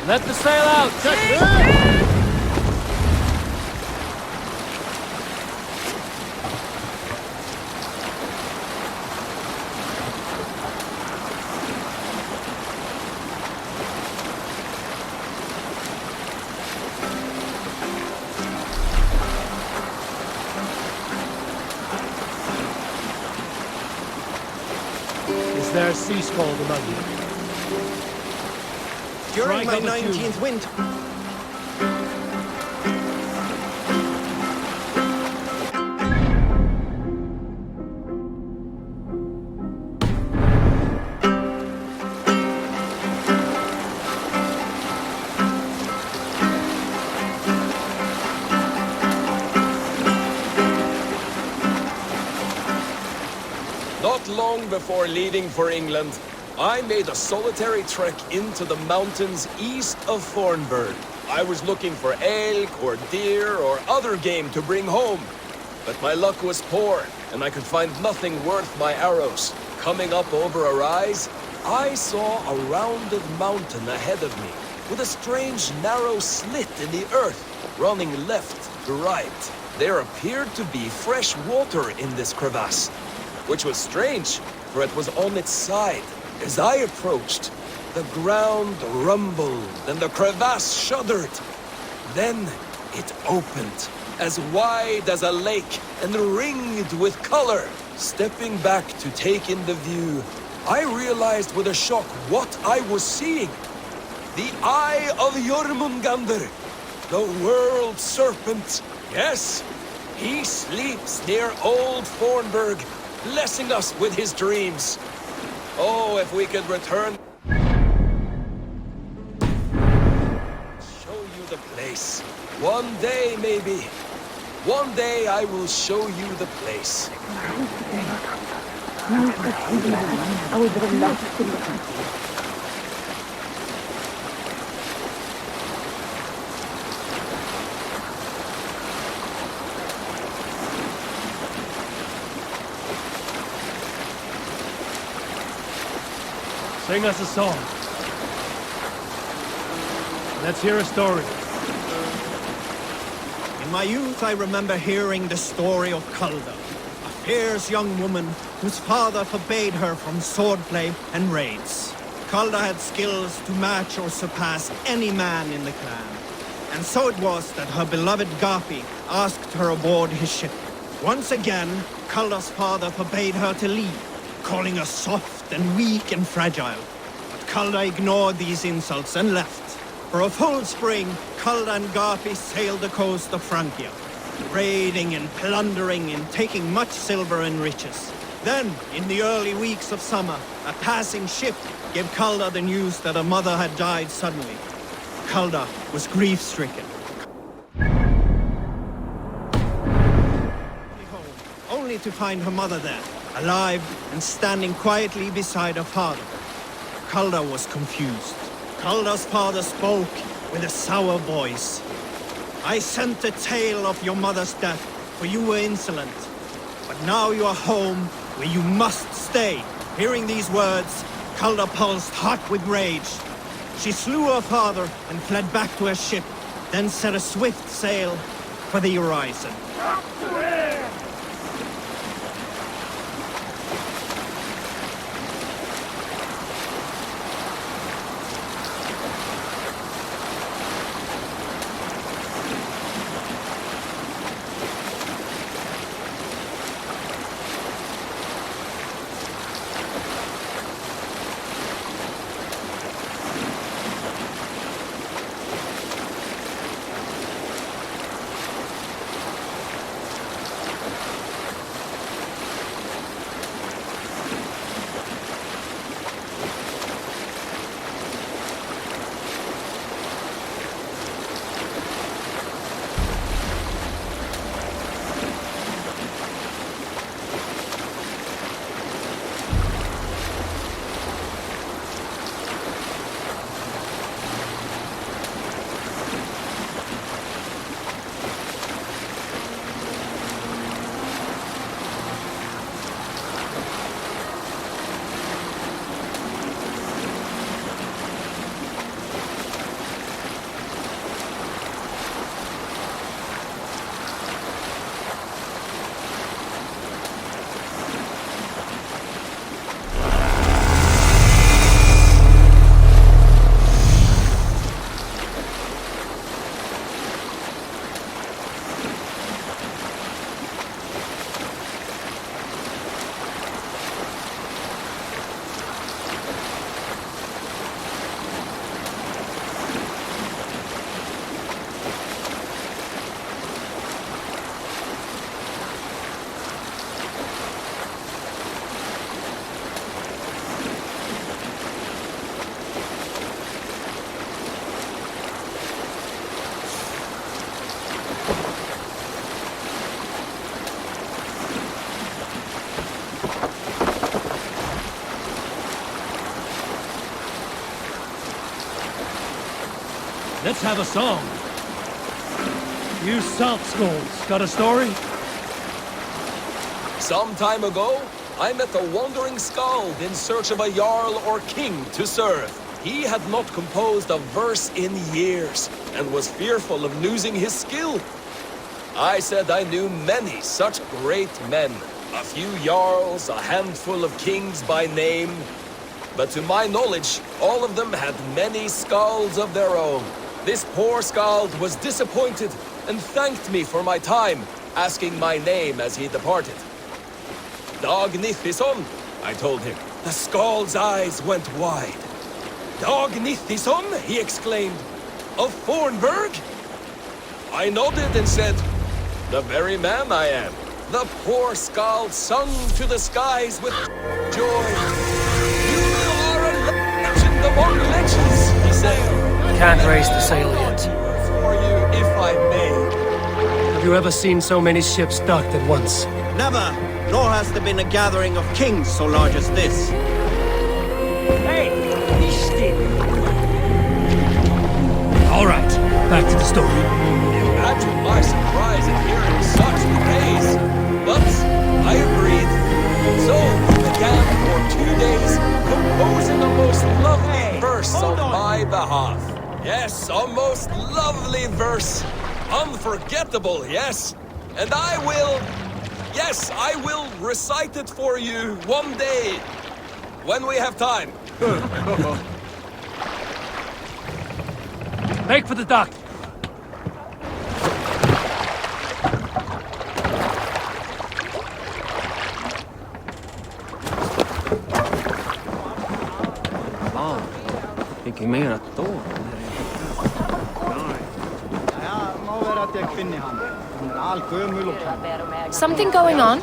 Let the sail out! Is there sea scald among you? During my 19th winter... Not long before leaving for England, I made a solitary trek into the mountains east of Thornburg. I was looking for elk or deer or other game to bring home. But my luck was poor, and I could find nothing worth my arrows. Coming up over a rise, I saw a rounded mountain ahead of me, with a strange narrow slit in the earth, running left to right. There appeared to be fresh water in this crevasse, which was strange, for it was on its side. As I approached, the ground rumbled and the crevasse shuddered. Then it opened, as wide as a lake and ringed with color. Stepping back to take in the view, I realized with a shock what I was seeing. The Eye of Jormungandr, the world serpent. Yes, he sleeps near old Thornburg, blessing us with his dreams. Oh, if we could return... Show you the place. One day, maybe. One day I will show you the place. Sing us a song. Let's hear a story. In my youth, I remember hearing the story of Calda, a fierce young woman whose father forbade her from swordplay and raids. Calda had skills to match or surpass any man in the clan. And so it was that her beloved Garpi asked her aboard his ship. Once again, Calda's father forbade her to leave, calling her soft and weak and fragile. But Calda ignored these insults and left. For a full spring, Calda and Garpi sailed the coast of Francia, raiding and plundering and taking much silver and riches. Then, in the early weeks of summer, a passing ship gave Calda the news that her mother had died suddenly. Calda was grief-stricken. Only to find her mother there, alive and standing quietly beside her father. Calda was confused. Calda's father spoke with a sour voice. I sent the tale of your mother's death, for you were insolent. But now you are home, where you must stay. Hearing these words, Calda pulsed hot with rage. She slew her father and fled back to her ship, then set a swift sail for the horizon. Let's have a song. You salt skulls, got a story? Some time ago, I met a wandering skald in search of a jarl or king to serve. He had not composed a verse in years, and was fearful of losing his skill. I said I knew many such great men. A few jarls, a handful of kings by name. But to my knowledge, all of them had many skalds of their own. This poor skald was disappointed and thanked me for my time, asking my name as he departed. Dag Nithison, I told him. The skald's eyes went wide. Dag Nithison, he exclaimed. Of Fornburg? I nodded and said, the very man I am. The poor skald sung to the skies with joy. You are a legend among legends, he said. Can't raise the sail yet. For you, if I may. Have you ever seen so many ships docked at once? Never, nor has there been a gathering of kings so large as this. Hey, be still. All right, back to the story. Imagine my surprise at hearing such praise. But I agreed. So we began for 2 days composing a most lovely verse on my behalf. Yes, a most lovely verse. Unforgettable, yes. And I will recite it for you one day. When we have time. Make for the dock. Eikä meidän tuo. Something going on?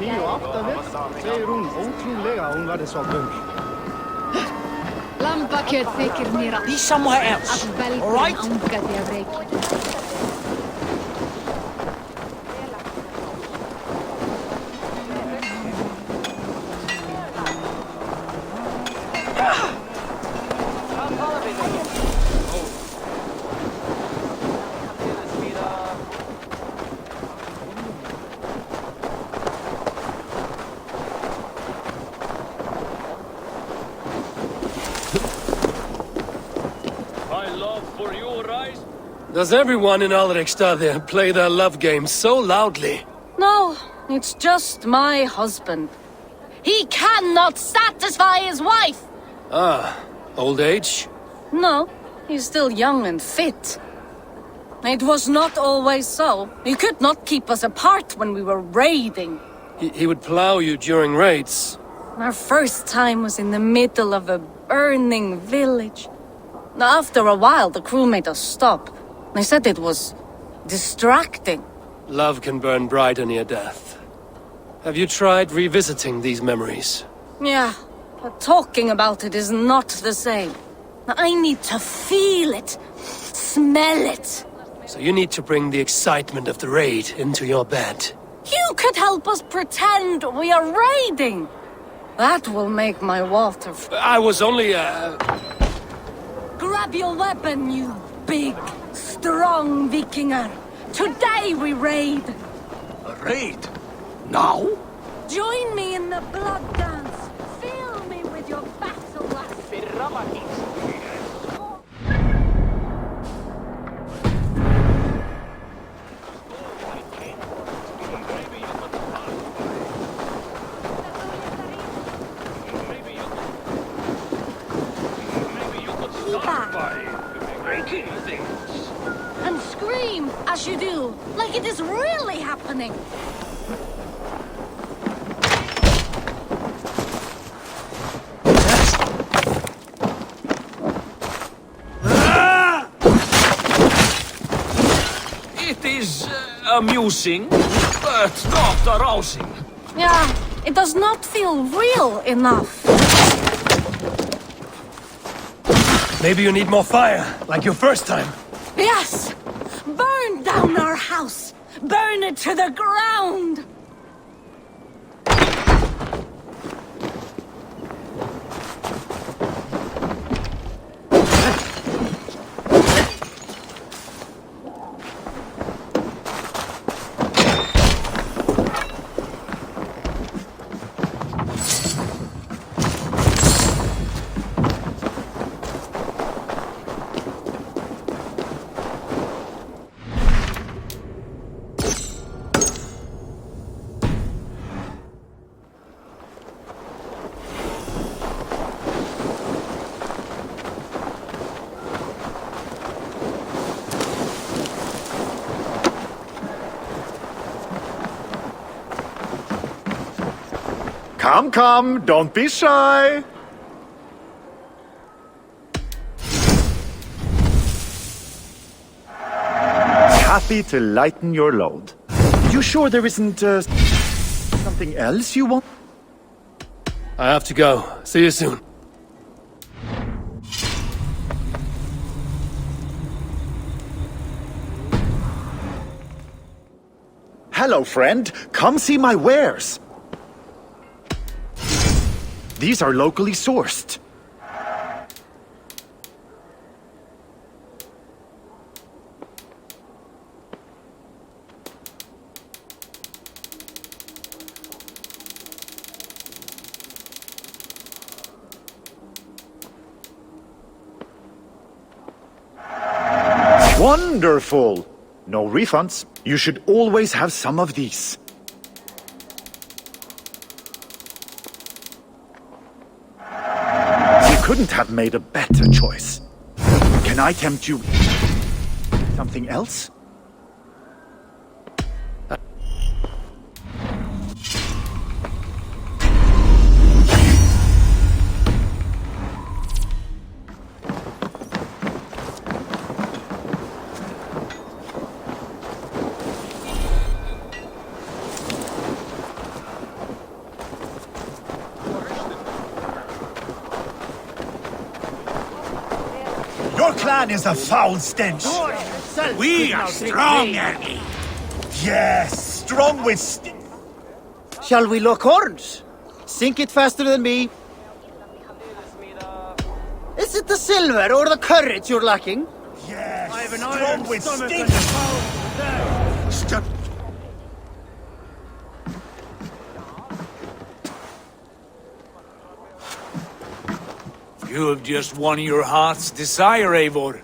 Lampakjöt þykir mér Be somewhere else. að All right? velgurinn angaði af reiki. Does everyone in Alrikstad play their love game so loudly? No, it's just my husband. He cannot satisfy his wife! Ah, old age? No, he's still young and fit. It was not always so. He could not keep us apart when we were raiding. He would plow you during raids. Our first time was in the middle of a burning village. After a while, the crew made us stop. They said it was distracting. Love can burn brighter near death. Have you tried revisiting these memories? Yeah, but talking about it is not the same. I need to feel it, smell it. So you need to bring the excitement of the raid into your bed. You could help us pretend we are raiding. That will make my water... I was only, Grab your weapon, you big, strong Vikinger. Today we raid. A raid? Now? Join me in the blood dance. Fill me with your battle lust. Breaking things. And scream as you do, like it is really happening. It is amusing, but not arousing. Yeah, it does not feel real enough. maybe you need more fire, like your first time. Yes! Burn down our house! Burn it to the ground! Come, come, don't be shy. Happy to lighten your load. You sure there isn't something else you want? I have to go. See you soon. Hello, friend. Come see my wares. These are locally sourced. Wonderful! No refunds. You should always have some of these. You couldn't have made a better choice. Can I tempt you something else? Your clan is a foul stench. We are strong, Ernie. Yes, strong with Shall we lock horns? Sink it faster than me. Is it the silver or the courage you're lacking? Yes, strong with stink. You have just won your heart's desire, Eivor.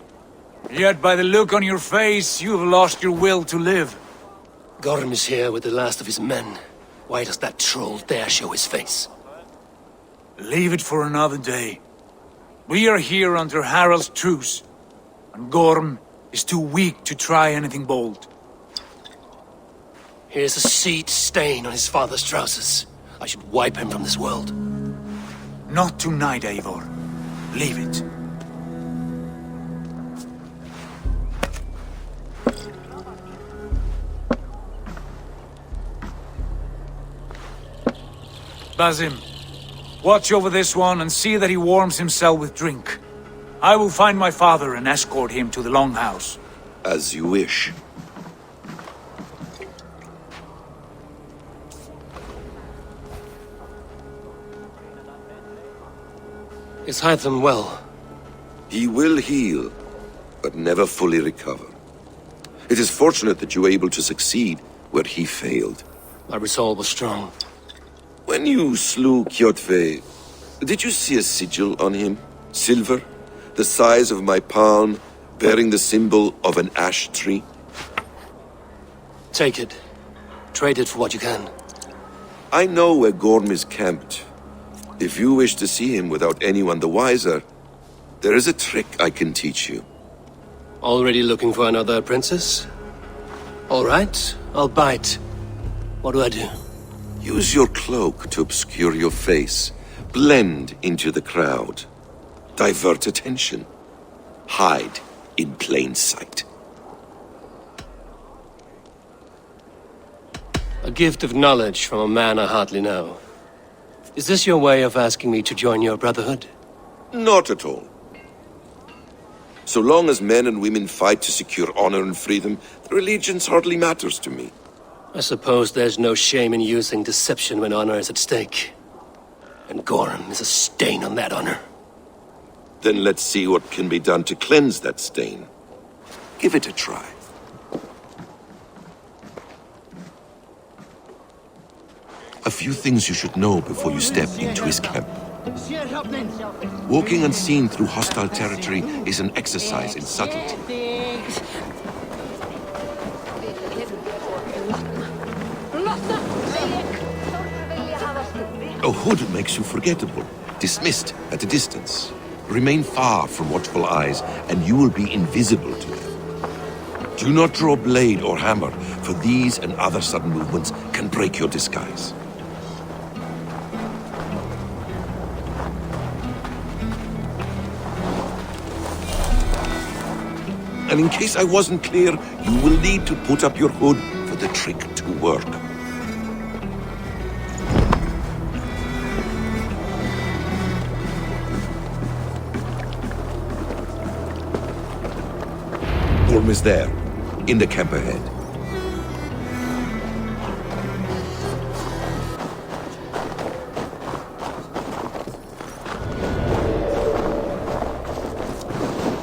Yet by the look on your face, you have lost your will to live. Gorm is here with the last of his men. Why does that troll dare show his face? Leave it for another day. We are here under Harald's truce, and Gorm is too weak to try anything bold. Here's a seed stain on his father's trousers. I should wipe him from this world. Not tonight, Eivor. Leave it. Basim, watch over this one and see that he warms himself with drink. I will find my father and escort him to the Longhouse. As you wish. Is Hytham well? He will heal, but never fully recover. It is fortunate that you were able to succeed where he failed. My resolve was strong. When you slew Kjotve, did you see a sigil on him? Silver, the size of my palm, bearing the symbol of an ash tree? Take it. Trade it for what you can. I know where Gorm is camped. If you wish to see him without anyone the wiser, there is a trick I can teach you. Already looking for another princess? All right, I'll bite. What do I do? Use your cloak to obscure your face. Blend into the crowd. Divert attention. Hide in plain sight. A gift of knowledge from a man I hardly know. Is this your way of asking me to join your brotherhood? Not at all. So long as men and women fight to secure honor and freedom, their allegiance hardly matters to me. I suppose there's no shame in using deception when honor is at stake. And Gorm is a stain on that honor. Then let's see what can be done to cleanse that stain. Give it a try. A few things you should know before you step into his camp. Walking unseen through hostile territory is an exercise in subtlety. A hood makes you forgettable, dismissed at a distance. Remain far from watchful eyes, and you will be invisible to them. Do not draw blade or hammer, for these and other sudden movements can break your disguise. And in case I wasn't clear, you will need to put up your hood for the trick to work. Gorm is there, in the camp ahead.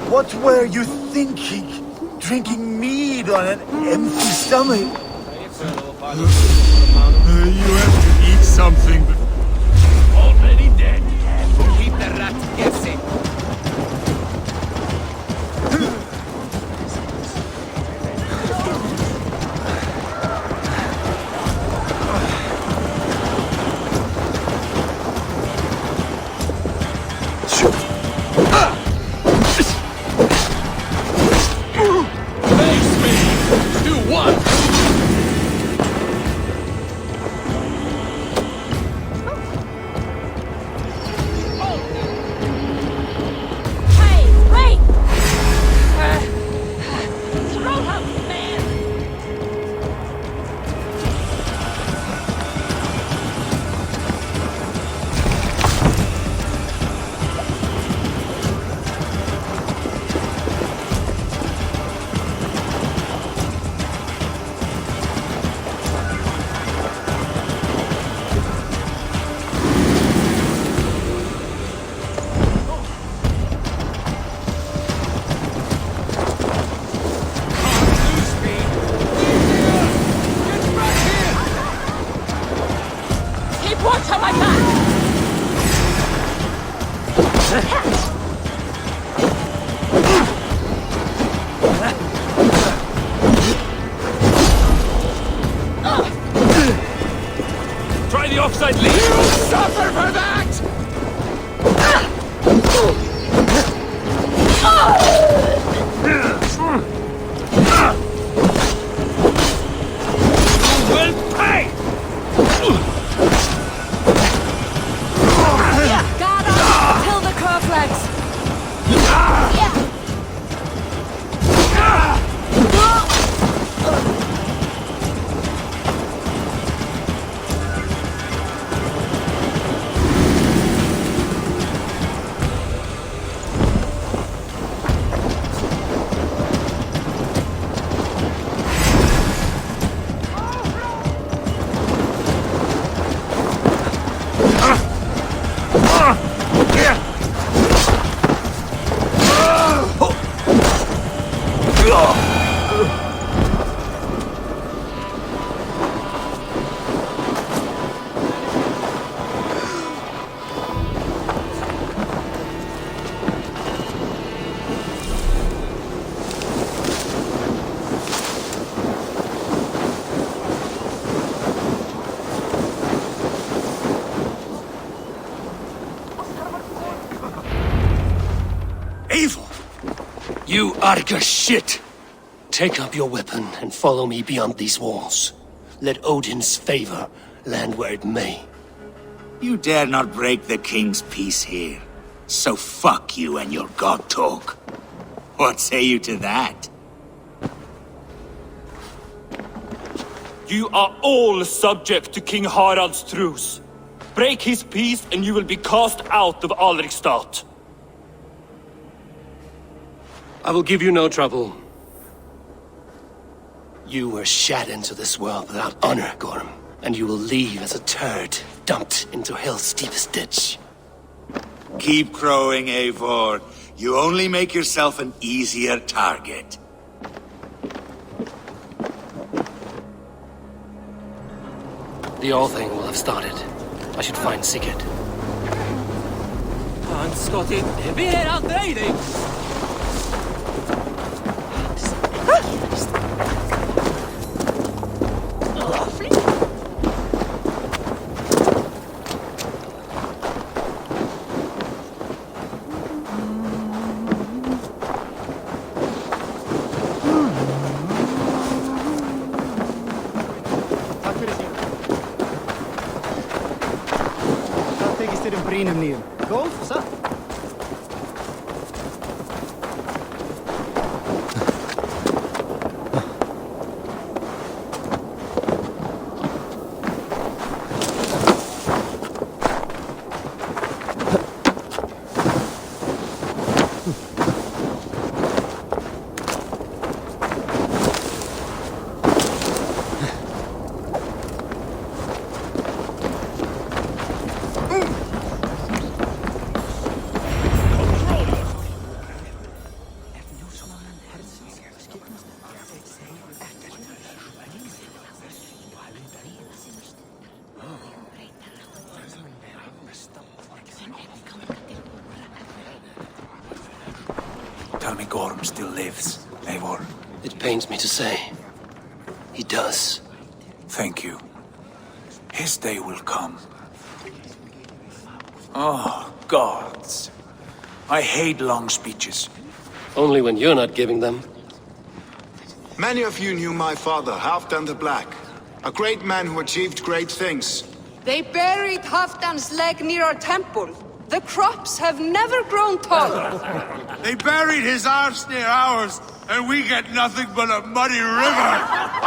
What were you thinking? Drinking mead on an empty stomach? You have to eat something. Already dead. Keep the rat guessing. Face me! 2-1! Hey, wait! Throw her, man! Keep watch on my back! Try the offside lead! You'll suffer for that! You will pay! Guard up! Kill the crow flags! Evil! You Arga shit! Take up your weapon and follow me beyond these walls. Let Odin's favor land where it may. You dare not break the king's peace here. So fuck you and your god talk. What say you to that? You are all subject to King Harald's truce. Break his peace and you will be cast out of Alrikstad. I will give you no trouble. You were shat into this world without honor, Gorm, and you will leave as a turd dumped into hell's deepest ditch. Keep crowing, Eivor. You only make yourself an easier target. The All Thing will have started. I should find Sigurd. Han ska till leverera dig! Takk fyrir síðan. Það tekist þér brínum nýjum. Góð, satt? tell me Gorm still lives, Eivor? It pains me to say. He does. Thank you. His day will come. Oh, gods. I hate long speeches. Only when you're not giving them. Many of you knew my father, Halfdan the Black. A great man who achieved great things. They buried Halfdan's leg near our temple. The crops have never grown taller. They buried his arse near ours, and we get nothing but a muddy river.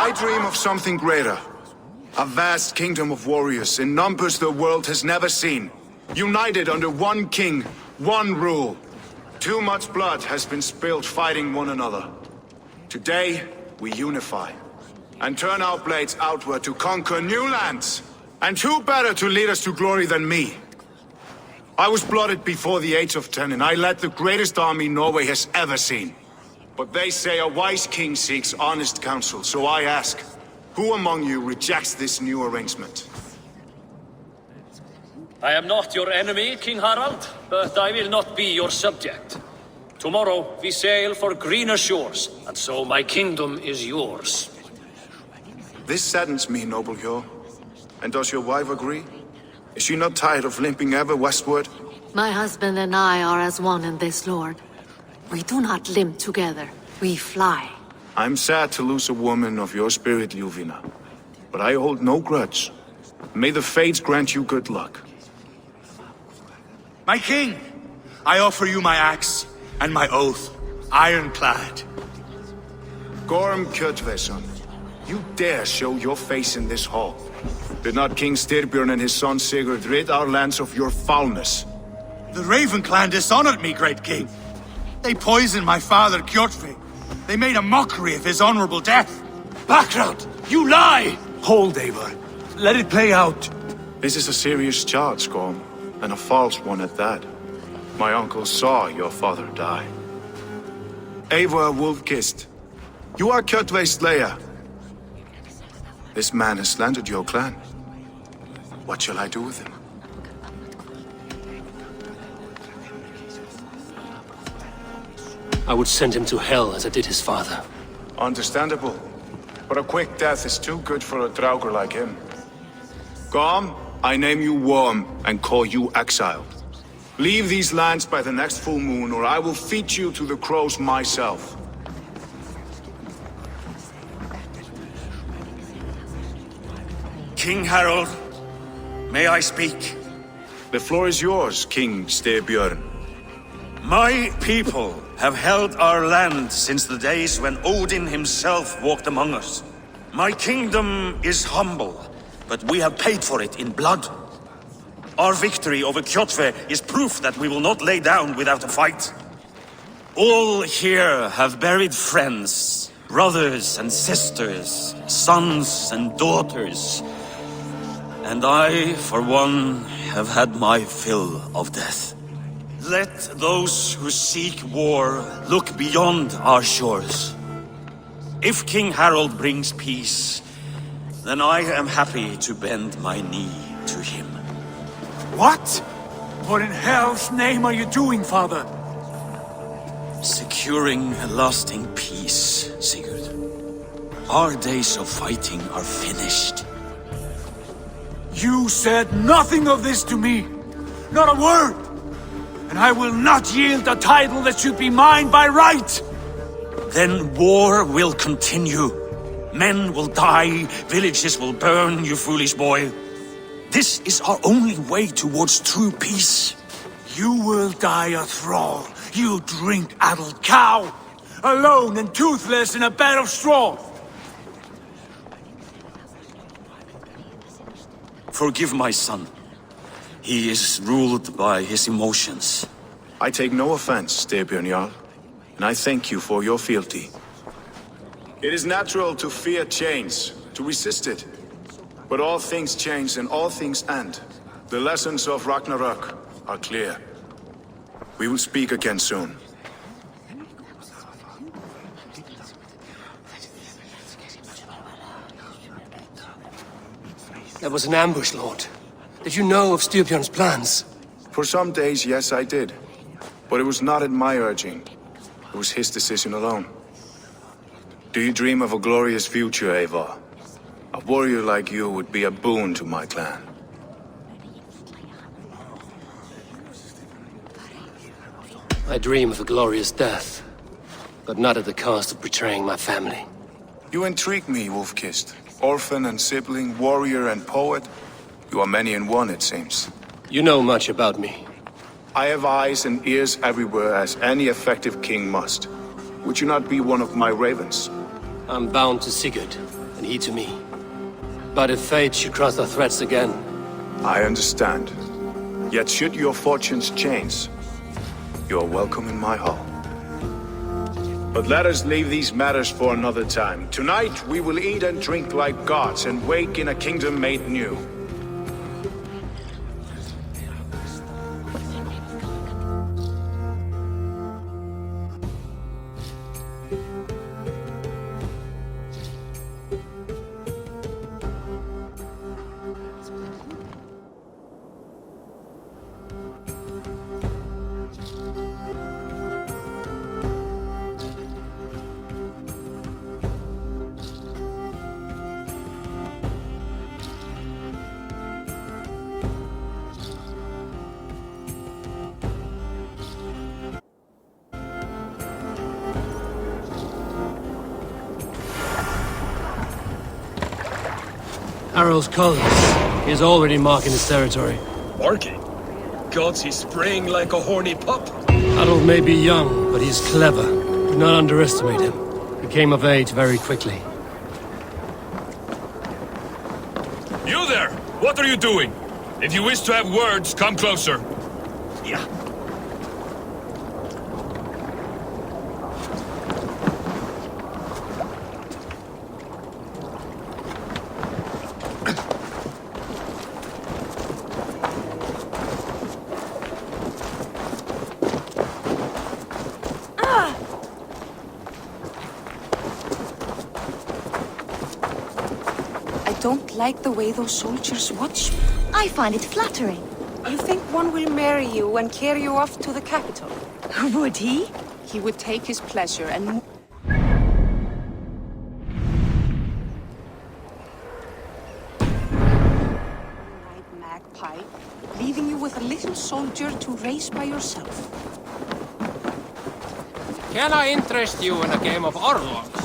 I dream of something greater. A vast kingdom of warriors in numbers the world has never seen. United under one king, one rule. Too much blood has been spilled fighting one another. Today, we unify. And turn our blades outward to conquer new lands. And who better to lead us to glory than me? I was blooded before the age of 10, and I led the greatest army Norway has ever seen. But they say a wise king seeks honest counsel, so I ask, who among you rejects this new arrangement? I am not your enemy, King Harald, but I will not be your subject. Tomorrow we sail for greener shores, and so my kingdom is yours. This saddens me, noble Hjor. And does your wife agree? Is she not tired of limping ever westward? My husband and I are as one in this, Lord. We do not limp together. We fly. I'm sad to lose a woman of your spirit, Ljuvina. But I hold no grudge. May the fates grant you good luck. My king, I offer you my axe and my oath, ironclad. Gorm Kjotveson, you dare show your face in this hall. Did not King Styrbjörn and his son Sigurd rid our lands of your foulness? The Raven clan dishonored me, great king. They poisoned my father, Kjotve. They made a mockery of his honorable death. Background! You lie! Hold, Eivor. Let it play out. This is a serious charge, Gorm, and a false one at that. My uncle saw your father die. Eivor Wolf-Kissed, you are Kjotve's slayer. This man has slandered your clan. What shall I do with him? I would send him to hell as I did his father. Understandable. But a quick death is too good for a Draugr like him. Gorm, I name you Worm and call you exiled. Leave these lands by the next full moon, or I will feed you to the crows myself. King Harald, may I speak? The floor is yours, King Styrbjörn. My people have held our land since the days when Odin himself walked among us. My kingdom is humble, but we have paid for it in blood. Our victory over Kjotve is proof that we will not lay down without a fight. All here have buried friends, brothers and sisters, sons and daughters. And I, for one, have had my fill of death. Let those who seek war look beyond our shores. If King Harald brings peace, then I am happy to bend my knee to him. What? What in hell's name are you doing, father? Securing a lasting peace, Sigurd. Our days of fighting are finished. You said nothing of this to me. Not a word. And I will not yield a title that should be mine by right. Then war will continue. Men will die, villages will burn, you foolish boy. This is our only way towards true peace. You will die a thrall, you drink-addled cow, alone and toothless in a bed of straw. Forgive my son. He is ruled by his emotions. I take no offense, Styrbjörn Jarl, and I thank you for your fealty. It is natural to fear change, to resist it. But all things change and all things end. The lessons of Ragnarok are clear. We will speak again soon. That was an ambush, Lord. Did you know of Styrbjörn's plans? For some days, yes, I did. But it was not at my urging. It was his decision alone. Do you dream of a glorious future, Eivor? A warrior like you would be a boon to my clan. I dream of a glorious death, but not at the cost of betraying my family. You intrigue me, Wolf-Kissed. Orphan and sibling, warrior and poet. You are many in one, it seems. You know much about me. I have eyes and ears everywhere, as any effective king must. Would you not be one of my ravens? I'm bound to Sigurd, and he to me. But if fate should cross our threads again... I understand. Yet should your fortunes change, you are welcome in my hall. But let us leave these matters for another time. Tonight we will eat and drink like gods and wake in a kingdom made new. Harald's colors. He is already marking his territory. Marking? Gods, he's spraying like a horny pup. Harold may be young, but he's clever. Do not underestimate him. He came of age very quickly. You there! What are you doing? If you wish to have words, come closer. Yeah. I don't like the way those soldiers watch me. I find it flattering. You think one will marry you and carry you off to the capital? Would he? He would take his pleasure and... Magpie, leaving you with a little soldier to race by yourself. Can I interest you in a game of Orlogs?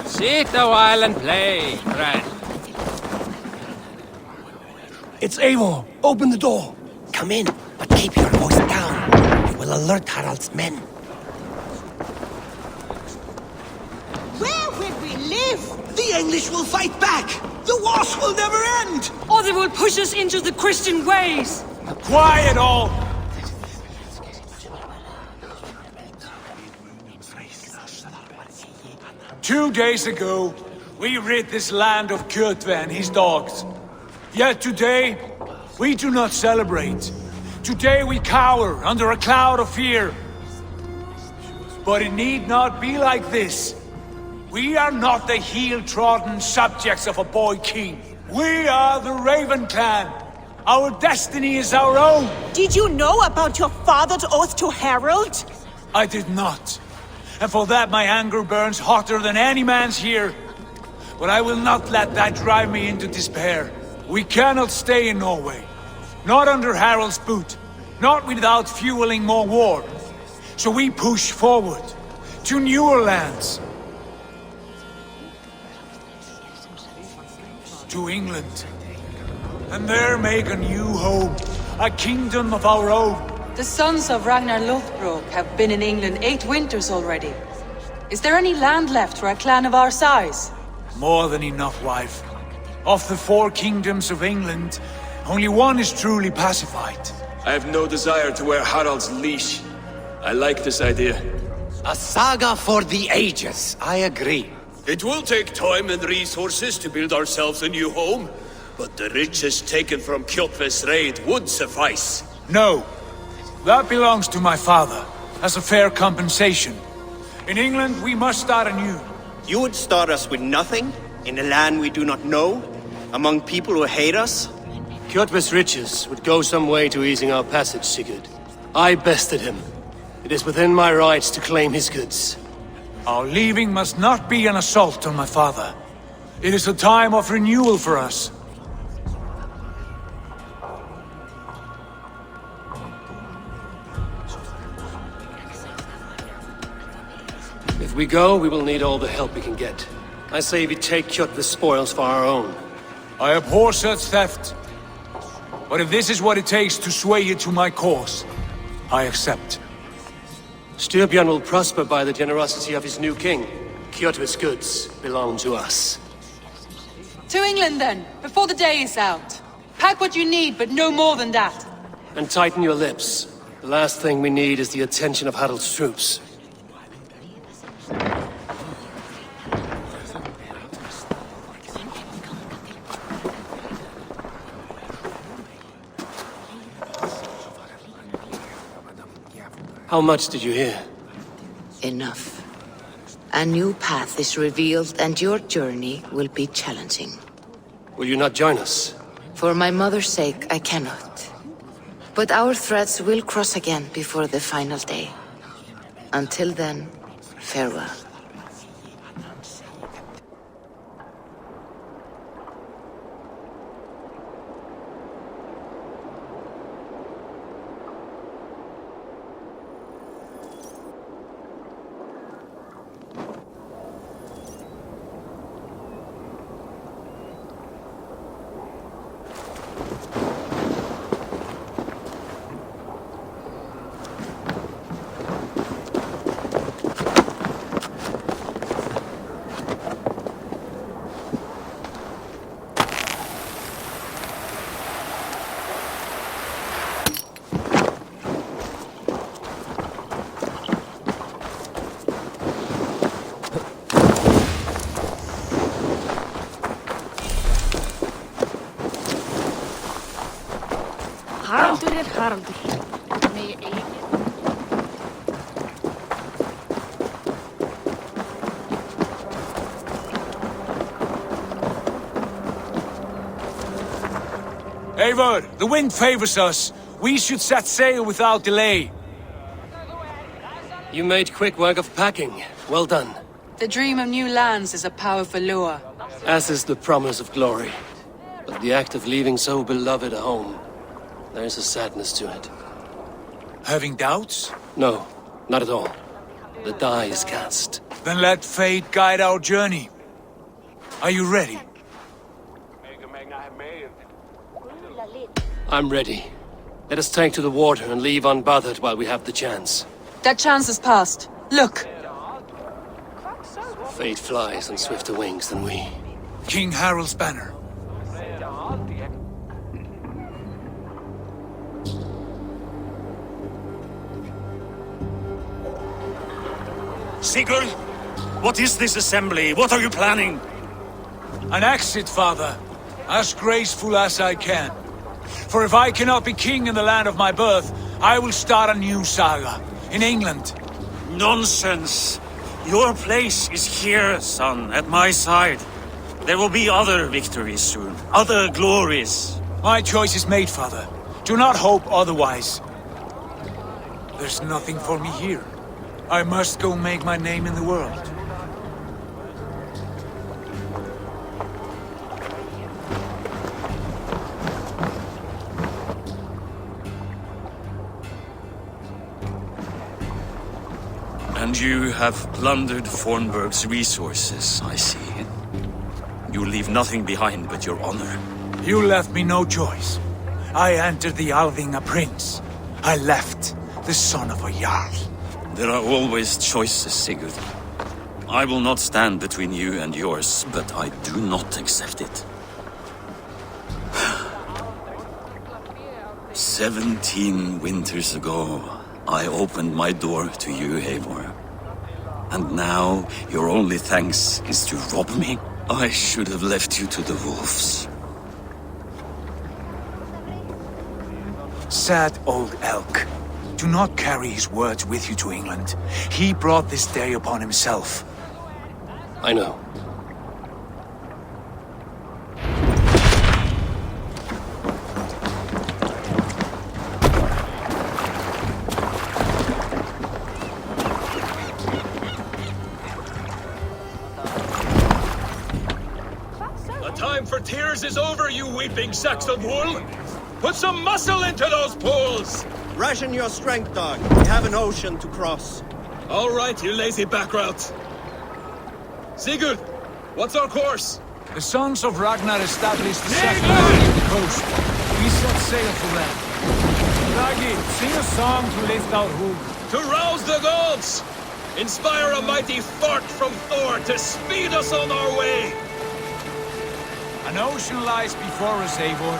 Sit a while and play, friend. It's Eivor! Open the door! Come in, but keep your voice down. You will alert Harald's men. Where will we live? The English will fight back! The wars will never end! Or they will push us into the Christian ways! Quiet all! 2 days ago, We rid this land of Kjotve and his dogs. Yet today, we do not celebrate. Today we cower under a cloud of fear. But it need not be like this. We are not the heel-trodden subjects of a boy king. We are the Raven clan. Our destiny is our own. Did you know about your father's oath to Harold? I did not. And for that my anger burns hotter than any man's here. But I will not let that drive me into despair. We cannot stay in Norway. Not under Harald's boot. Not without fueling more war. So we push forward. To newer lands. To England. And there make a new home. A kingdom of our own. The sons of Ragnar Lothbrok have been in England 8 winters already. Is there any land left for a clan of our size? More than enough, wife. Of the 4 kingdoms of England, only one is truly pacified. I have no desire to wear Harald's leash. I like this idea. A saga for the ages, I agree. It will take time and resources to build ourselves a new home, but the riches taken from Kjotve's raid would suffice. No. That belongs to my father, as a fair compensation. In England, we must start anew. You would start us with nothing? In a land we do not know? Among people who hate us? Kjotve's riches would go some way to easing our passage, Sigurd. I bested him. It is within my rights to claim his goods. Our leaving must not be an assault on my father. It is a time of renewal for us. If we go, we will need all the help we can get. I say we take Kjotve's spoils for our own. I abhor such theft. But if this is what it takes to sway you to my cause, I accept. Styrbjörn will prosper by the generosity of his new king. Kjotve's goods belong to us. To England then, before the day is out. Pack what you need, but no more than that. And tighten your lips. The last thing we need is the attention of Harald's troops. How much did you hear? Enough. A new path is revealed and your journey will be challenging. Will you not join us? For my mother's sake, I cannot. But our threads will cross again before the final day. Until then, farewell. Eivor, the wind favors us. We should set sail without delay. You made quick work of packing. Well done. The dream of new lands is a powerful lure. As is the promise of glory. But the act of leaving so beloved a home, there is a sadness to it. Having doubts? No, not at all. The die is cast. Then let fate guide our journey. Are you ready? I'm ready. Let us take to the water and leave unbothered while we have the chance. That chance is past. Look! Fate flies on swifter wings than we. King Harald's banner. Sigurd, what is this assembly? What are you planning? An exit, father. As graceful as I can. For if I cannot be king in the land of my birth, I will start a new saga. In England. Nonsense! Your place is here, son, at my side. There will be other victories soon. Other glories. My choice is made, father. Do not hope otherwise. There's nothing for me here. I must go make my name in the world. And you have plundered Fornburg's resources, I see. You leave nothing behind but your honor. You left me no choice. I entered the Alving a prince. I left the son of a Jarl. There are always choices, Sigurd. I will not stand between you and yours, but I do not accept it. 17 winters ago, I opened my door to you, Eivor. And now, your only thanks is to rob me? I should have left you to the wolves. Sad old elk. Do not carry his words with you to England. He brought this day upon himself. I know. The time for tears is over, you weeping sacks of wool! Put some muscle into those pulls! Ration your strength, dog. We have an ocean to cross. All right, you lazy back route. Sigurd, what's our course? The sons of Ragnar established the second army on the coast. We set sail for them. Ragi, sing a song to lift our hood. To rouse the gods! Inspire a mighty fart from Thor to speed us on our way! An ocean lies before us, Eivor,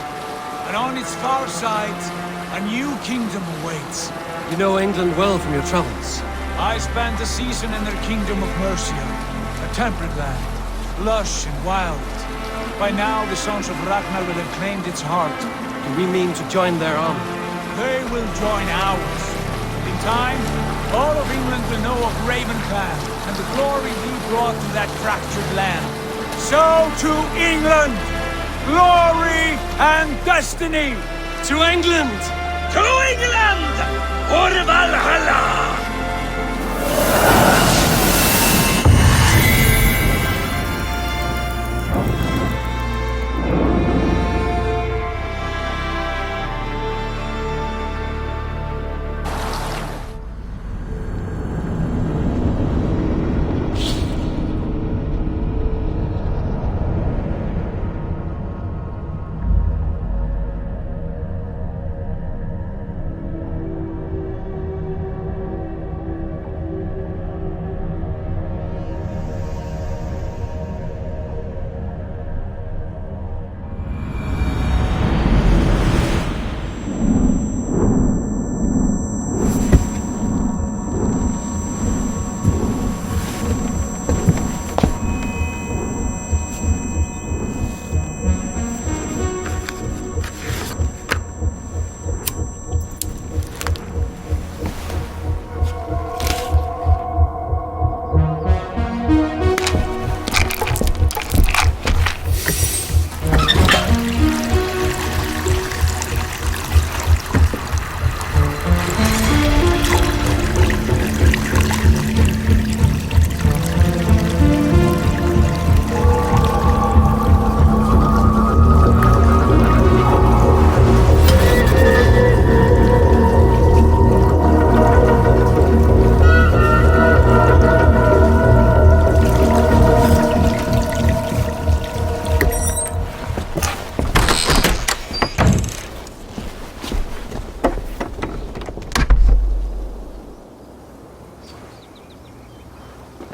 and on its far sides, a new kingdom awaits. You know England well from your travels. I spent a season in their kingdom of Mercia, a temperate land, lush and wild. By now, the sons of Ragnar will have claimed its heart. Do we mean to join their army? They will join ours. In time, all of England will know of Raven Clan and the glory we brought to that fractured land. So to England! Glory and destiny! To England! To England! Or Valhalla!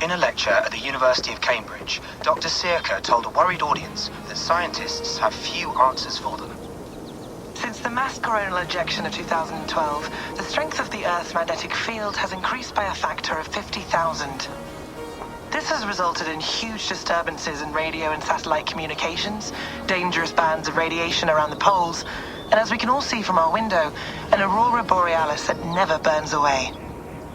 In a lecture at the University of Cambridge, Dr. Sirka told a worried audience that scientists have few answers for them. Since the mass coronal ejection of 2012, the strength of the Earth's magnetic field has increased by a factor of 50,000. This has resulted in huge disturbances in radio and satellite communications, dangerous bands of radiation around the poles, and as we can all see from our window, an aurora borealis that never burns away.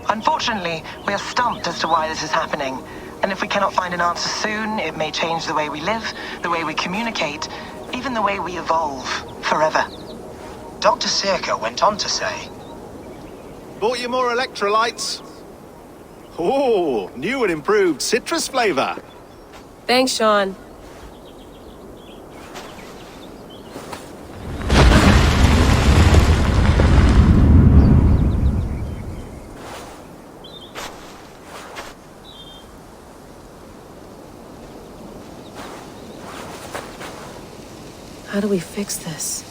Unfortunately, we are stumped as to why this is happening, and if we cannot find an answer soon, it may change the way we live, the way we communicate, even the way we evolve, forever. Dr. Circa went on to say, Bought you more electrolytes? Oh, new and improved citrus flavor. Thanks, Sean. How do we fix this?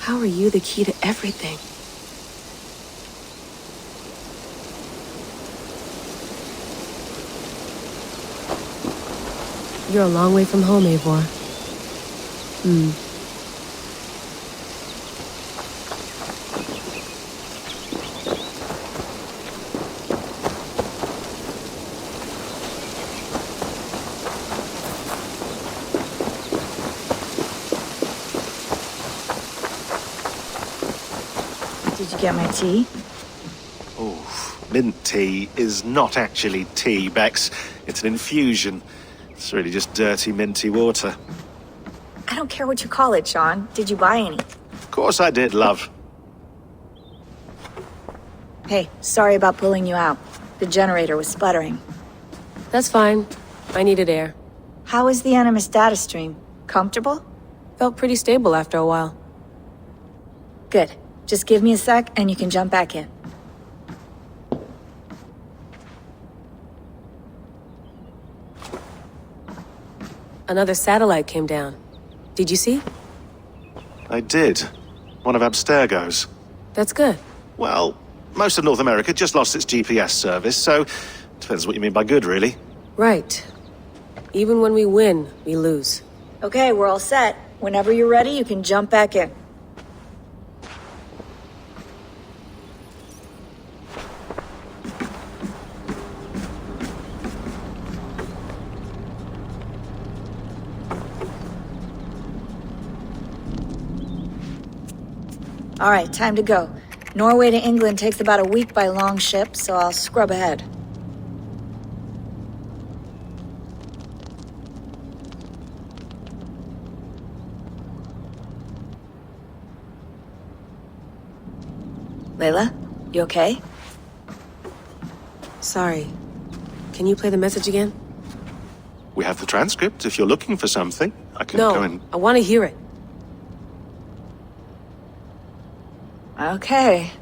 How are you the key to everything? You're a long way from home, Eivor. Did you get my tea? Oh, mint tea is not actually tea, Bex. It's an infusion. It's really just dirty, minty water. I don't care what you call it, Sean. Did you buy any? Of course I did, love. Hey, sorry about pulling you out. The generator was sputtering. That's fine. I needed air. How is the Animus data stream? Comfortable? Felt pretty stable after a while. Good. Just give me a sec and you can jump back in. Another satellite came down. Did you see? I did. One of Abstergo's. That's good. Well, most of North America just lost its GPS service, so depends what you mean by good, really. Right. Even when we win, we lose. Okay, we're all set. Whenever you're ready, you can jump back in. All right, time to go. Norway to England takes about a week by long ship, so I'll scrub ahead. Layla, you okay? Sorry. Can you play the message again? We have the transcript. If you're looking for something, I can go and... I want to hear it. Okay.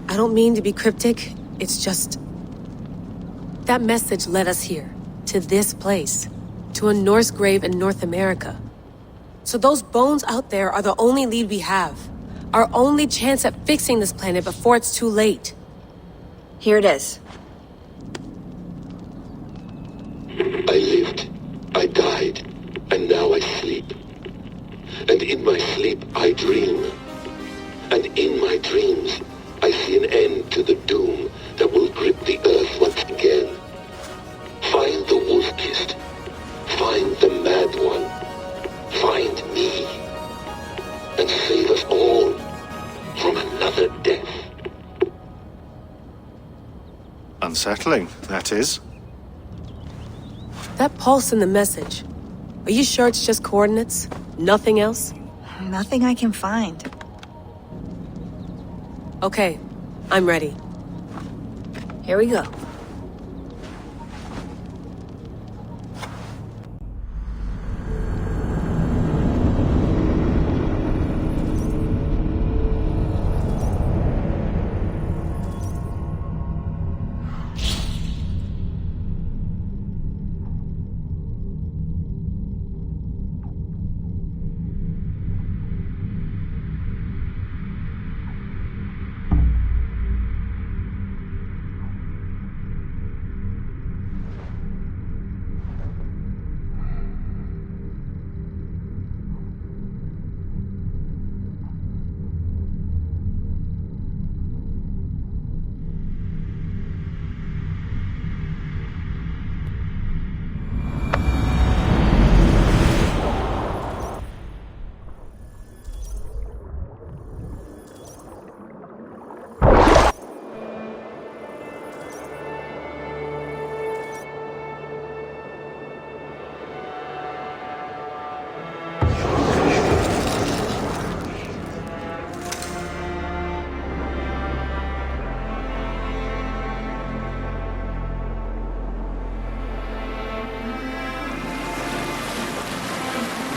I don't mean to be cryptic. It's just... That message led us here. To this place. To a Norse grave in North America. So those bones out there are the only lead we have. Our only chance at fixing this planet before it's too late. Here it is. I lived, I died, and now I sleep. And in my sleep I dream. And in my dreams I see an end to the doom that will grip the earth once again. Find the wolf-kissed. Find the mad one. Find me. And save us all from another death. Unsettling, that is. That pulse in the message. Are you sure it's just coordinates? Nothing else? Nothing I can find. Okay, I'm ready. Here we go.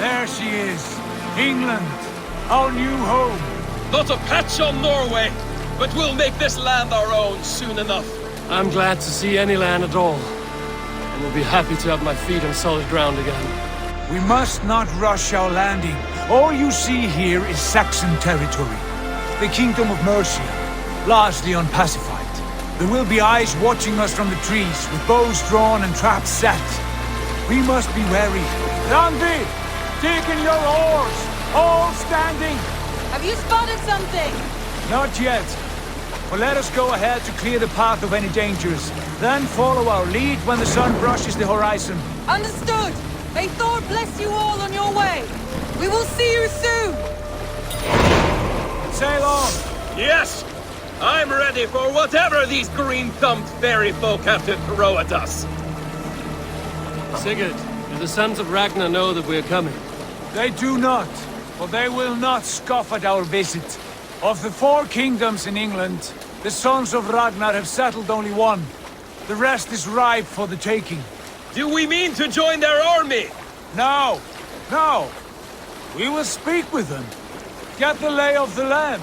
There she is. England, our new home. Not a patch on Norway, but we'll make this land our own soon enough. I'm glad to see any land at all, and will be happy to have my feet on solid ground again. We must not rush our landing. All you see here is Saxon territory. The Kingdom of Mercia, largely unpacified. There will be eyes watching us from the trees, with bows drawn and traps set. We must be wary. Randi! Dig in your oars! All standing! Have you spotted something? Not yet. But let us go ahead to clear the path of any dangers. Then follow our lead when the sun brushes the horizon. Understood! May Thor bless you all on your way! We will see you soon! Sail on! Yes! I'm ready for whatever these green-thumbed fairy folk have to throw at us. Sigurd, do the sons of Ragnar know that we're coming? They do not, but they will not scoff at our visit. Of the 4 kingdoms in England, the sons of Ragnar have settled only one. The rest is ripe for the taking. Do we mean to join their army? No, no. We will speak with them, get the lay of the land,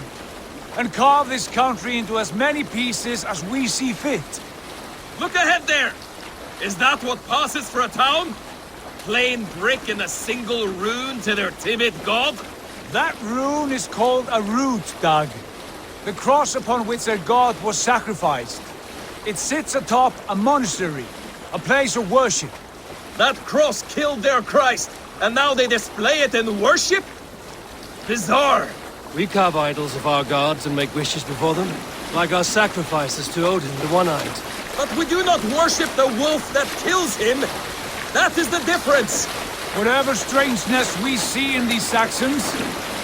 and carve this country into as many pieces as we see fit. Look ahead there! Is that what passes for a town? Plain brick and a single rune to their timid god? That rune is called a root, Dag. The cross upon which their god was sacrificed. It sits atop a monastery, a place of worship. That cross killed their Christ, and now they display it in worship? Bizarre! We carve idols of our gods and make wishes before them, like our sacrifices to Odin, the One-Eyed. But we do not worship the wolf that kills him! That is the difference! Whatever strangeness we see in these Saxons,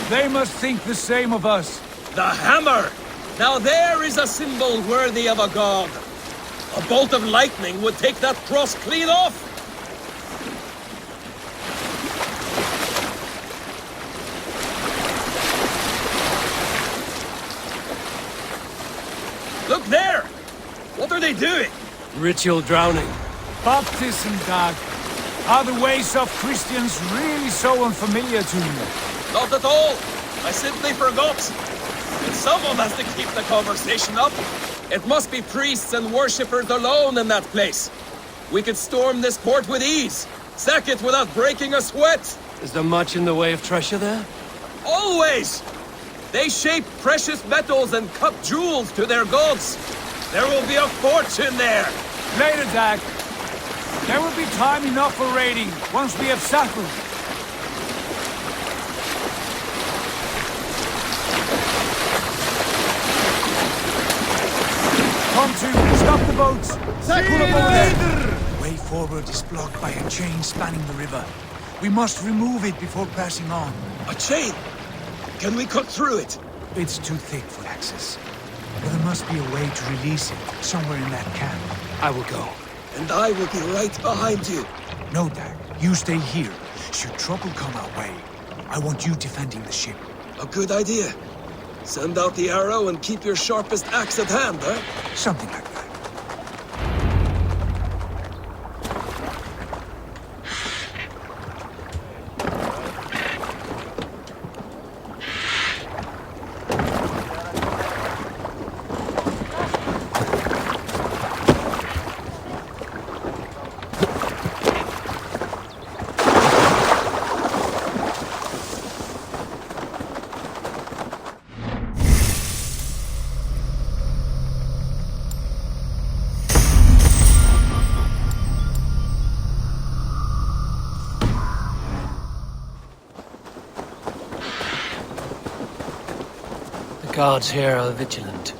they must think the same of us. The hammer! Now there is a symbol worthy of a god. A bolt of lightning would take that cross clean off! Look there! What are they doing? Ritual drowning. Baptism, Dag. Are the ways of Christians really so unfamiliar to you? Not at all. I simply forgot. And someone has to keep the conversation up. It must be priests and worshippers alone in that place. We could storm this port with ease. Sack it without breaking a sweat. Is there much in the way of treasure there? Always! They shape precious metals and cut jewels to their gods. There will be a fortune there. Later, Dag. There will be time enough for raiding once we have settled. Come to, stop the boats. Pull up over there. The way forward is blocked by a chain spanning the river. We must remove it before passing on. A chain? Can we cut through it? It's too thick for access. But there must be a way to release it, somewhere in that camp. I will go. And I will be right behind you. No, Dag. You stay here. Should trouble come our way, I want you defending the ship. A good idea. Send out the arrow and keep your sharpest axe at hand, huh? Something like that. The guards here are vigilant.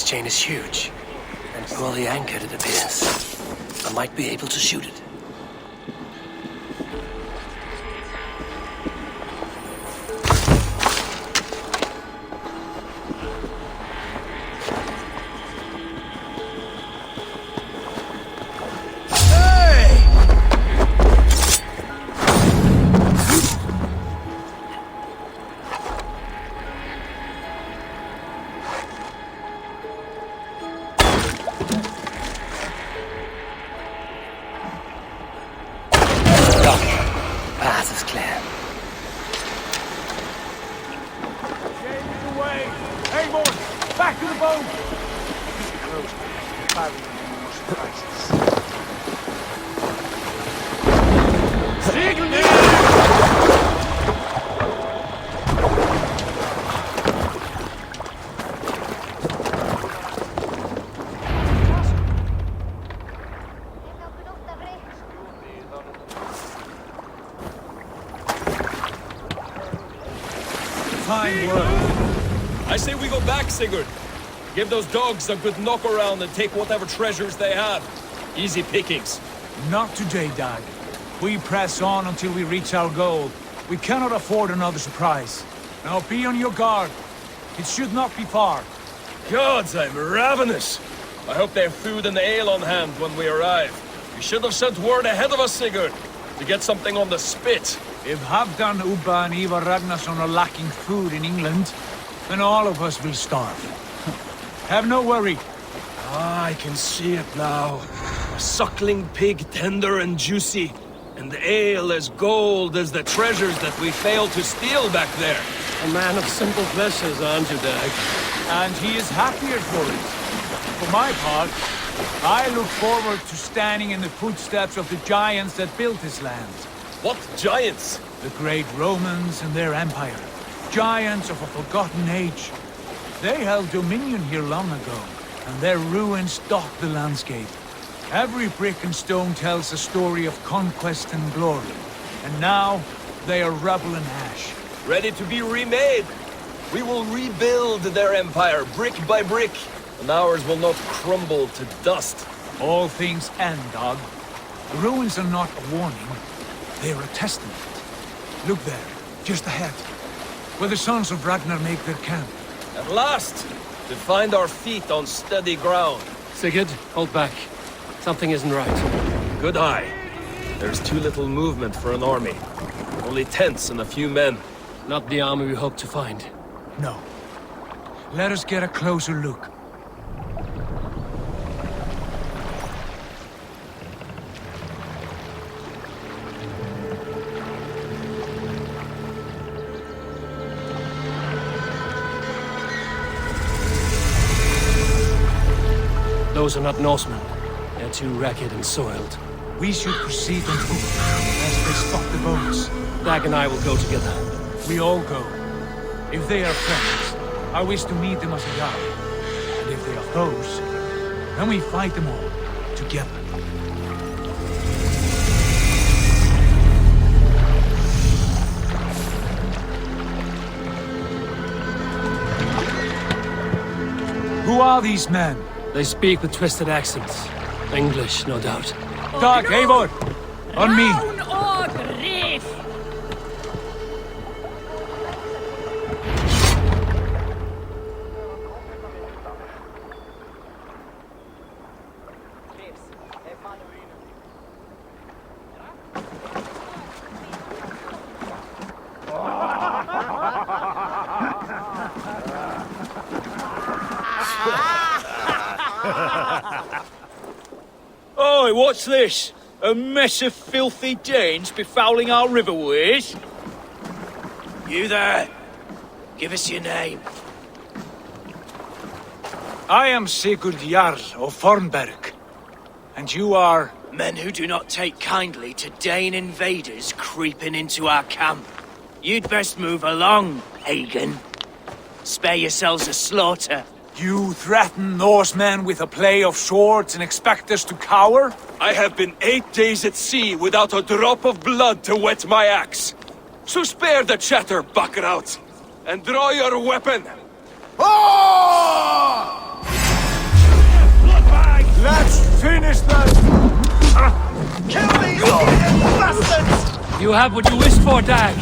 This chain is huge, and poorly anchored it appears. I might be able to shoot it. Path is clear. Away! Hey, boys! Back to the boat! Fine work. I say we go back, Sigurd. Give those dogs a good knock around and take whatever treasures they have. Easy pickings. Not today, Dag. We press on until we reach our goal. We cannot afford another surprise. Now be on your guard. It should not be far. Gods, I'm ravenous. I hope they have food and ale on hand when we arrive. You should have sent word ahead of us, Sigurd, to get something on the spit. If Halfdan, Ubba and Ivar Ragnarsson are lacking food in England, then all of us will starve. Have no worry. Ah, I can see it now. A suckling pig, tender and juicy. And the ale as gold as the treasures that we failed to steal back there. A man of simple pleasures, aren't you, Dag? And he is happier for it. For my part, I look forward to standing in the footsteps of the giants that built this land. What giants? The great Romans and their empire. Giants of a forgotten age. They held dominion here long ago, and their ruins dot the landscape. Every brick and stone tells a story of conquest and glory. And now, they are rubble and ash. Ready to be remade. We will rebuild their empire, brick by brick, and ours will not crumble to dust. All things end, Dog. The ruins are not a warning. They are a testament. Look there, just ahead, where the sons of Ragnar make their camp. At last, to find our feet on steady ground. Sigurd, hold back. Something isn't right. Good eye. There's too little movement for an army. Only tents and a few men. Not the army we hoped to find. No. Let us get a closer look. Those are not Norsemen. They're too ragged and soiled. We should proceed on foot, as they stop the boats. Dag and I will go together. We all go. If they are friends, I wish to meet them as a guide. And if they are foes, then we fight them all, together. Who are these men? They speak with twisted accents. English, no doubt. Dag, Eivor! On me! Oi, what's this? A mess of filthy Danes befouling our riverways? You there? Give us your name. I am Sigurd Jarl of Fornberg. And you are? Men who do not take kindly to Dane invaders creeping into our camp. You'd best move along, pagan. Spare yourselves a slaughter. You threaten Norsemen with a play of swords and expect us to cower? I have been 8 days at sea without a drop of blood to wet my axe. So spare the chatter, buckerouts, and draw your weapon. Oh! Let's finish them! Kill these idiot bastards! You have what you wished for, Dag.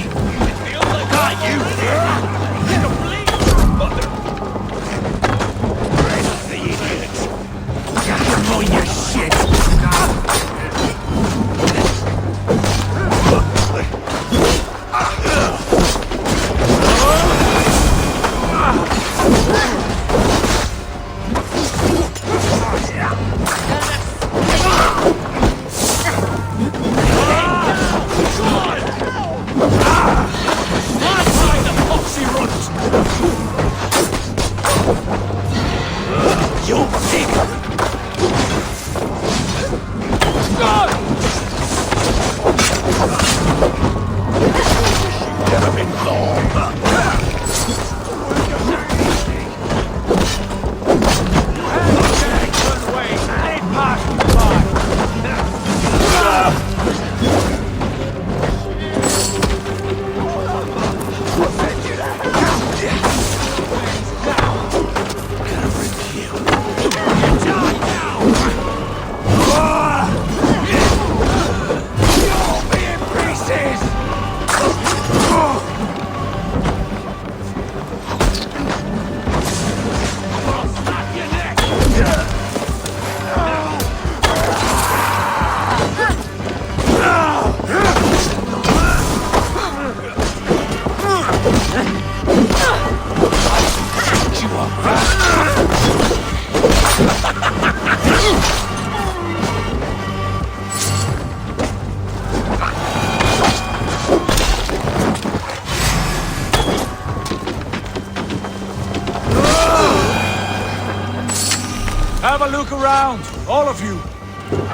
Have a look around, all of you.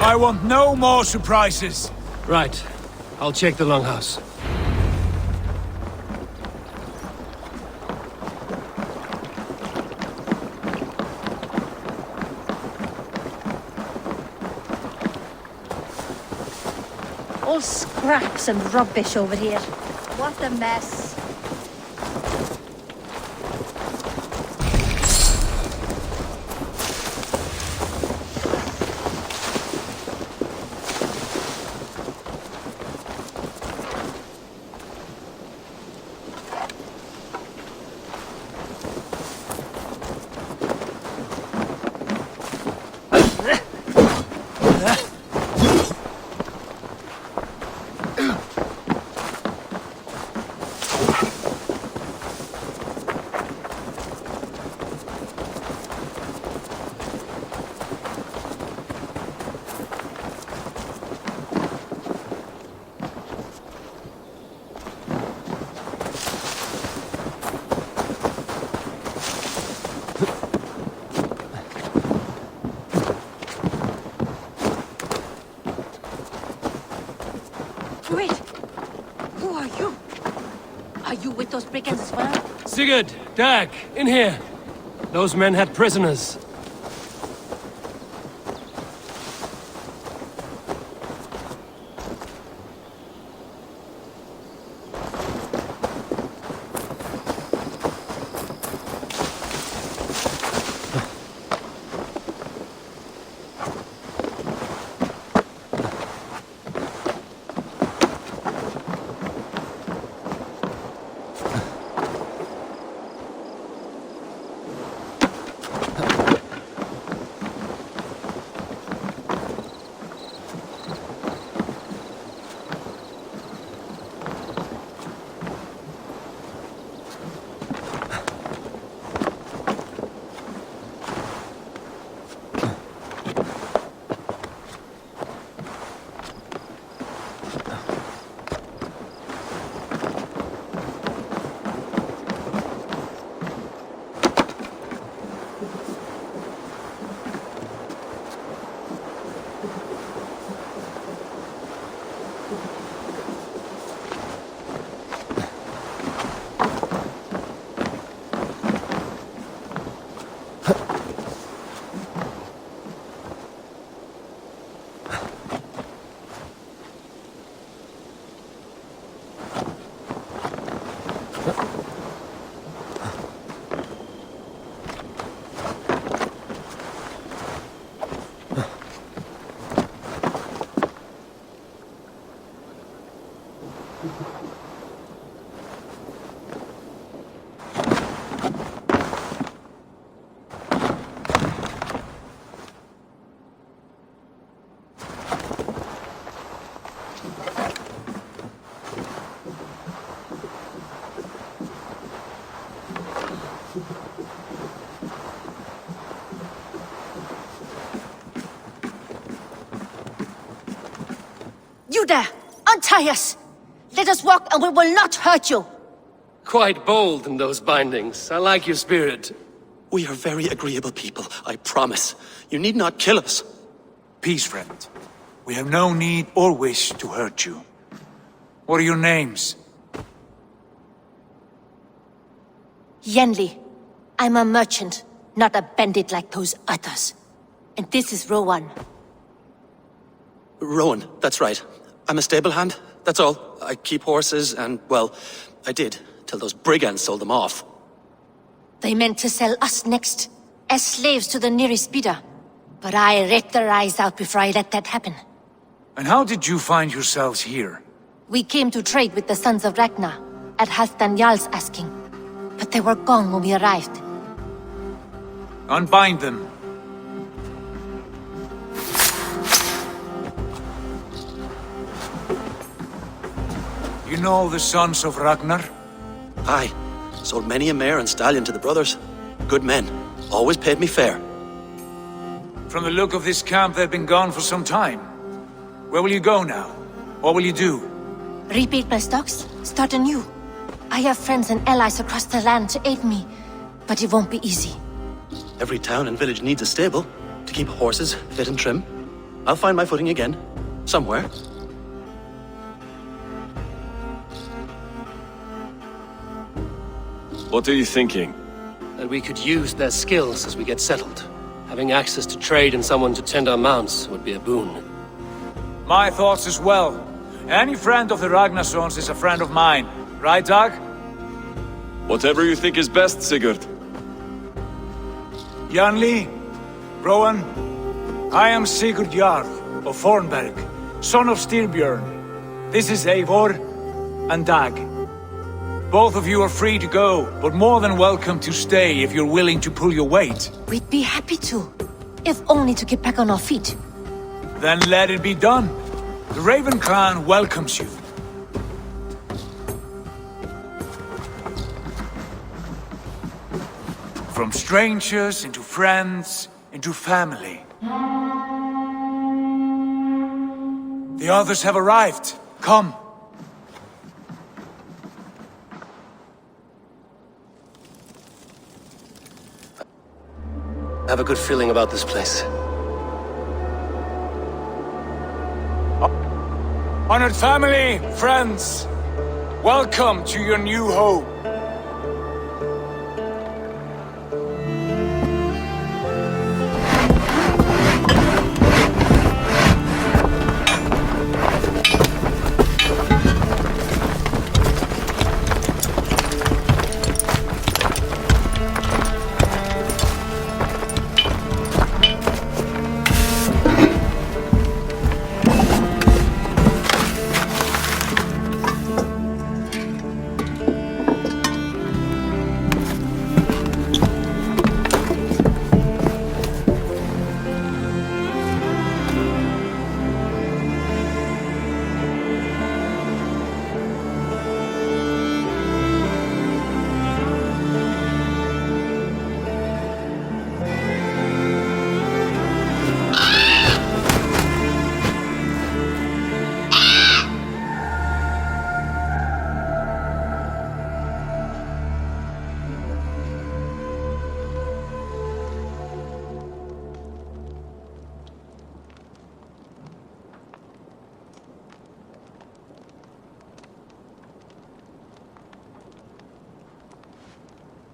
I want no more surprises. Right. I'll check the longhouse. All scraps and rubbish over here. What a mess. Wait! Who are you? Are you with those brigands as well? Sigurd! Dag! In here! Those men had prisoners. You there! Untie us! Let us walk and we will not hurt you! Quite bold in those bindings. I like your spirit. We are very agreeable people, I promise. You need not kill us. Peace, friend. We have no need or wish to hurt you. What are your names? Yenli. I'm a merchant, not a bandit like those others. And this is Rowan. Rowan, that's right. I'm a stable hand, that's all. I keep horses and, well, I did, till those brigands sold them off. They meant to sell us next, as slaves to the nearest bidder. But I ripped their eyes out before I let that happen. And how did you find yourselves here? We came to trade with the Sons of Ragnar, at Halfdan Jarl's asking. But they were gone when we arrived. Unbind them. You know the Sons of Ragnar? Aye. Sold many a mare and stallion to the brothers. Good men. Always paid me fair. From the look of this camp, they've been gone for some time. Where will you go now? What will you do? Rebuild my stocks, start anew. I have friends and allies across the land to aid me, but it won't be easy. Every town and village needs a stable to keep horses fit and trim. I'll find my footing again. Somewhere. What are you thinking? That we could use their skills as we get settled. Having access to trade and someone to tend our mounts would be a boon. My thoughts as well. Any friend of the Ragnarsons is a friend of mine. Right, Dag? Whatever you think is best, Sigurd. Janli, Rowan, I am Sigurd Jarl of Fornberg, son of Styrbjörn. This is Eivor and Dag. Both of you are free to go, but more than welcome to stay if you're willing to pull your weight. We'd be happy to, if only to get back on our feet. Then let it be done. The Raven clan welcomes you. From strangers into friends, into family. The others have arrived. Come. I have a good feeling about this place. Honored family, friends, welcome to your new home.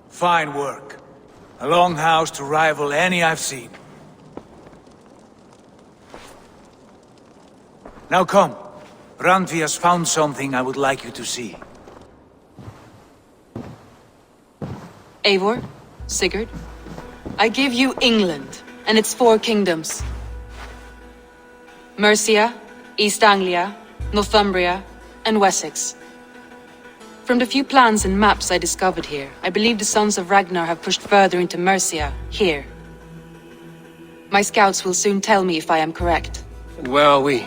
Fine work. A longhouse to rival any I've seen. Now come. Randvi has found something I would like you to see. Eivor, Sigurd, I give you England and its 4 kingdoms. Mercia, East Anglia, Northumbria, and Wessex. From the few plans and maps I discovered here, I believe the Sons of Ragnar have pushed further into Mercia, here. My scouts will soon tell me if I am correct. And where are we?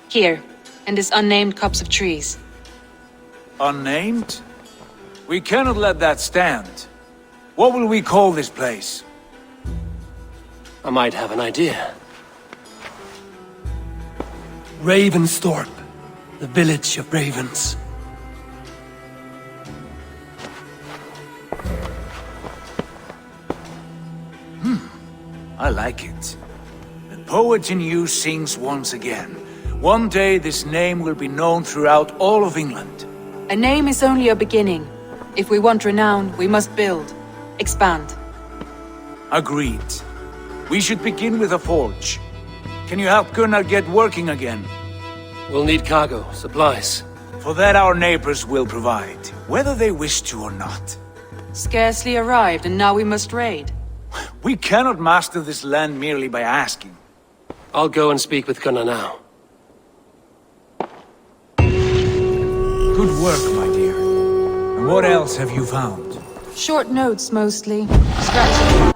Here, in this unnamed copse of trees. Unnamed? We cannot let that stand. What will we call this place? I might have an idea. Ravensthorpe, the village of ravens. I like it. The poet in you sings once again. One day this name will be known throughout all of England. A name is only a beginning. If we want renown, we must build, expand. Agreed. We should begin with a forge. Can you help Gunnar get working again? We'll need cargo, supplies. For that our neighbors will provide, whether they wish to or not. Scarcely arrived, and now we must raid. We cannot master this land merely by asking. I'll go and speak with Gunnar now. Good work, my dear. And what else have you found? Short notes, mostly. Scratch.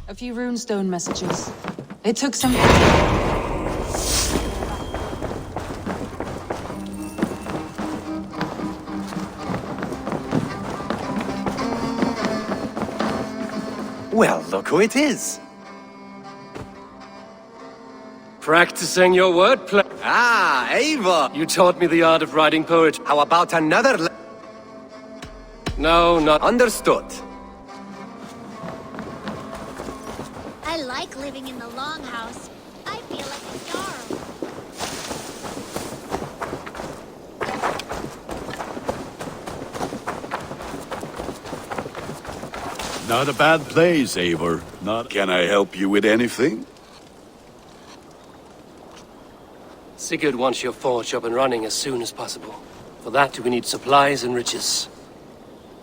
A few runestone messages. It took some... Well, look who it is. Practicing your wordplay. Ah, Eivor! You taught me the art of writing poetry. How about another No, not understood. I like living in the longhouse. I feel like a star. Not a bad place, Eivor. Not. Can I help you with anything? Sigurd wants your forge up and running as soon as possible. For that, we need supplies and riches.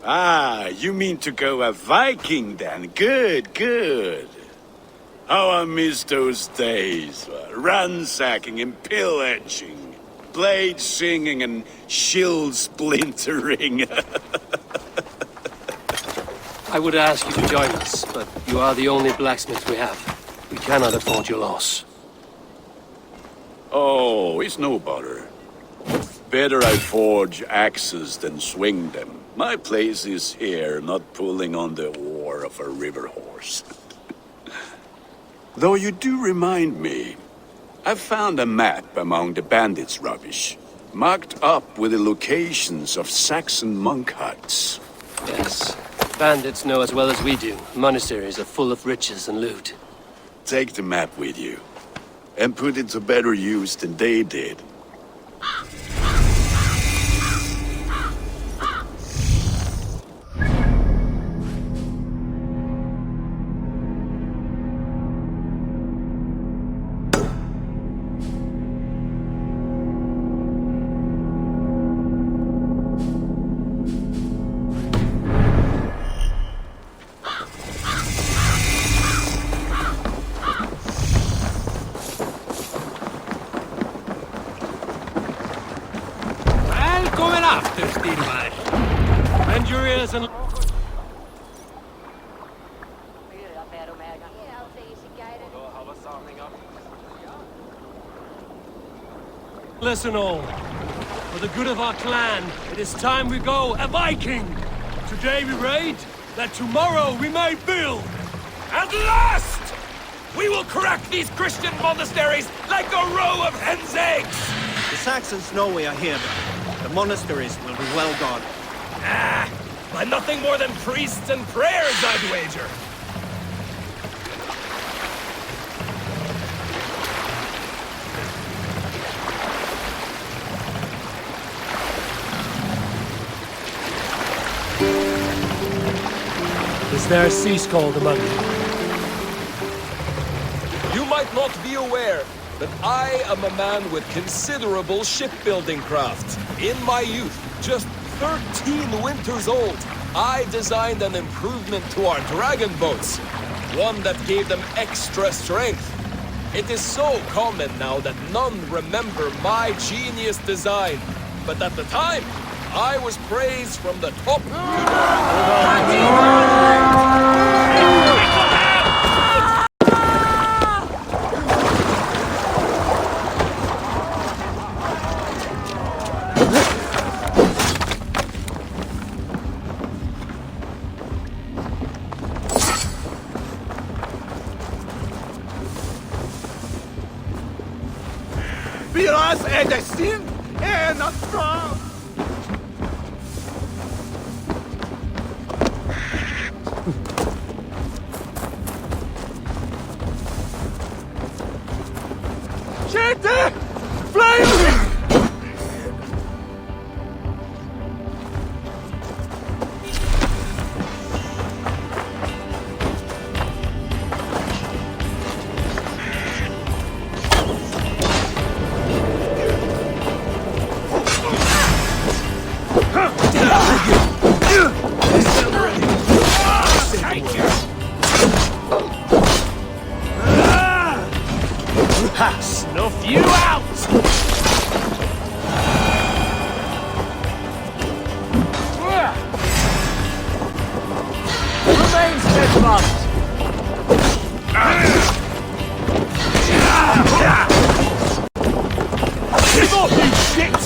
Ah, you mean to go a Viking then? Good, good. How I miss those days. Ransacking and pillaging. Blade singing and shield splintering. I would ask you to join us, but you are the only blacksmith we have. We cannot afford your loss. Oh, it's no bother. Better I forge axes than swing them. My place is here, not pulling on the oar of a river horse. Though you do remind me, I found a map among the bandits' rubbish, marked up with the locations of Saxon monk huts. Yes. Bandits know as well as we do. Monasteries are full of riches and loot. Take the map with you, and put it to better use than they did. Bend your ears and... Listen all. For the good of our clan, it is time we go a Viking! Today we raid, that tomorrow we may build! At last! We will crack these Christian monasteries like a row of hen's eggs! The Saxons know we are here. The monasteries will be well guarded. By nothing more than priests and prayers, I'd wager. Is there a sea scald among you? You might not be aware, but I am a man with considerable shipbuilding craft. In my youth, just 13 winters old, I designed an improvement to our dragon boats. One that gave them extra strength. It is so common now that none remember my genius design. But at the time, I was praised from the top to Viras är destin en astral. Shete! Flame! Snuff you out! Remain steadfast! Give up, you shit!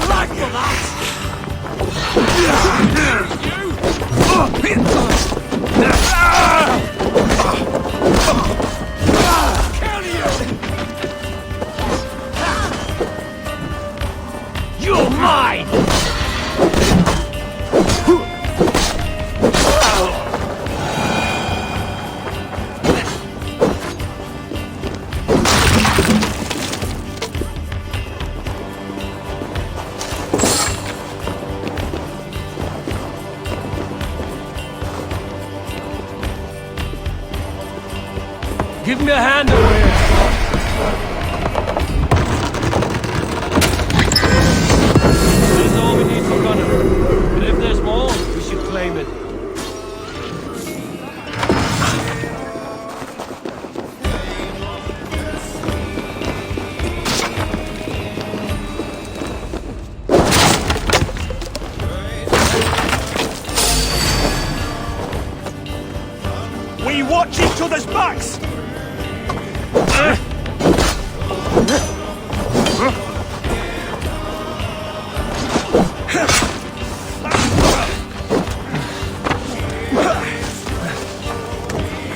Like for that! You're mine! Give me a hand away. This is all we need for gunnery. But if there's more, we should claim it. We watch each other's backs!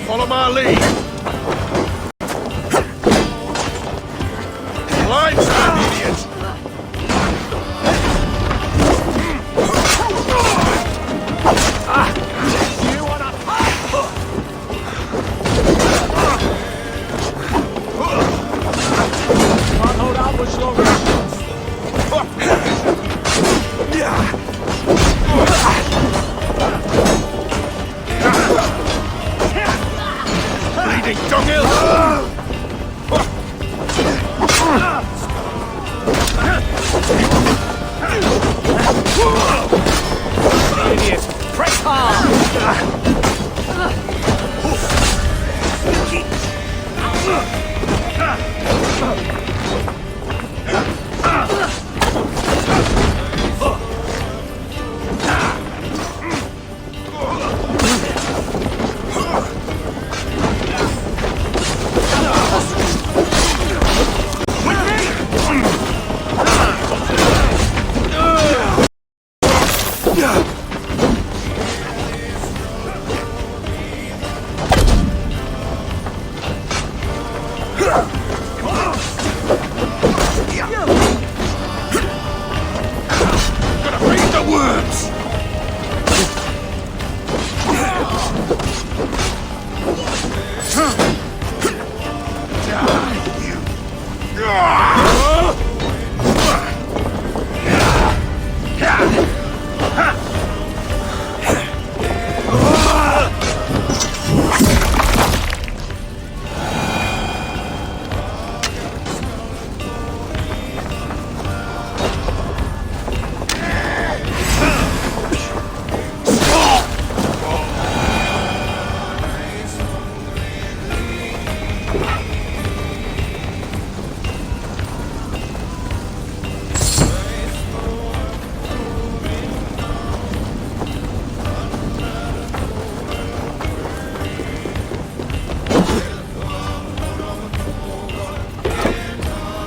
Follow my lead. Blindside, idiot! You wanna can't hold out much longer.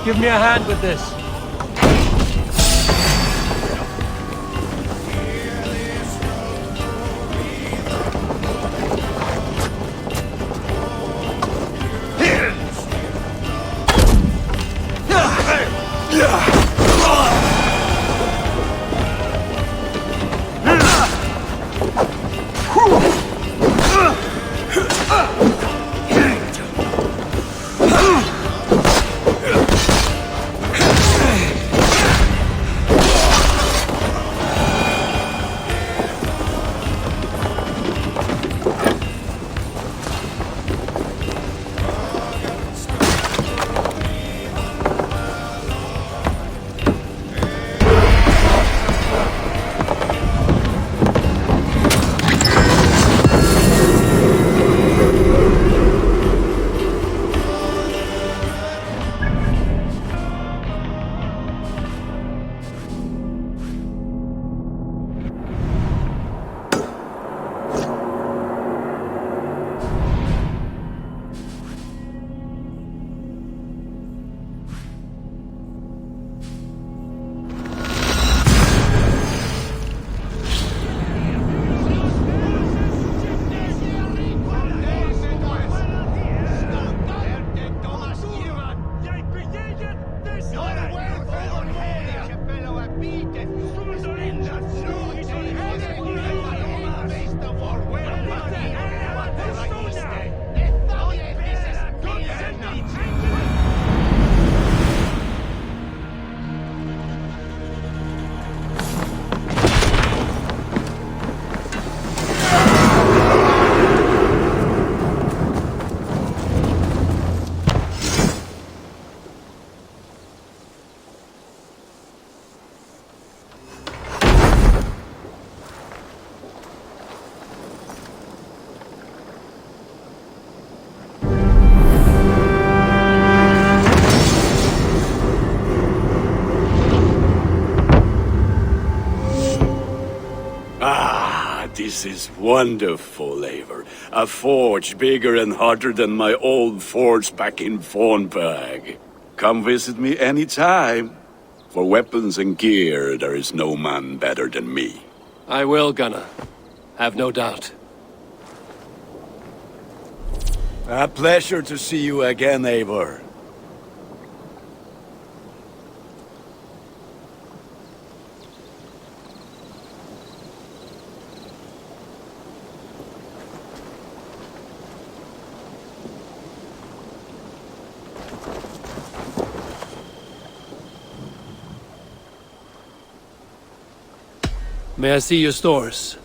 Give me a hand with this. This is wonderful, Eivor. A forge bigger and hotter than my old forge back in Fornburg. Come visit me anytime. For weapons and gear, there is no man better than me. I will, Gunnar. Have no doubt. A pleasure to see you again, Eivor. May I see your stores?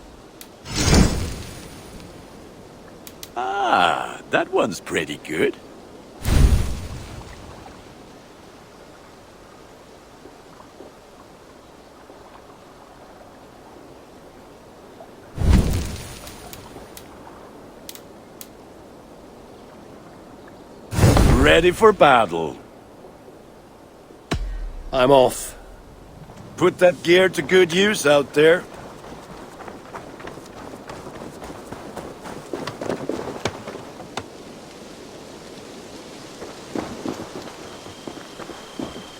Ah, that one's pretty good. Ready for battle. I'm off. Put that gear to good use out there.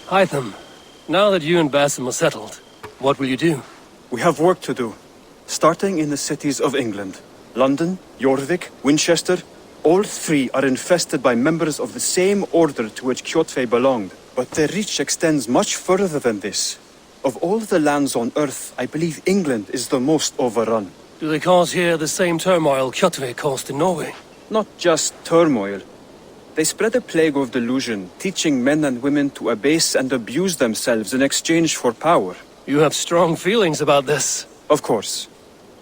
Hytham, now that you and Basim are settled, what will you do? We have work to do, starting in the cities of England. London, Jorvik, Winchester, all three are infested by members of the same order to which Kjotve belonged, but their reach extends much further than this. Of all the lands on Earth, I believe England is the most overrun. Do they cause here the same turmoil Kjotve caused in Norway? Not just turmoil. They spread a plague of delusion, teaching men and women to abase and abuse themselves in exchange for power. You have strong feelings about this. Of course.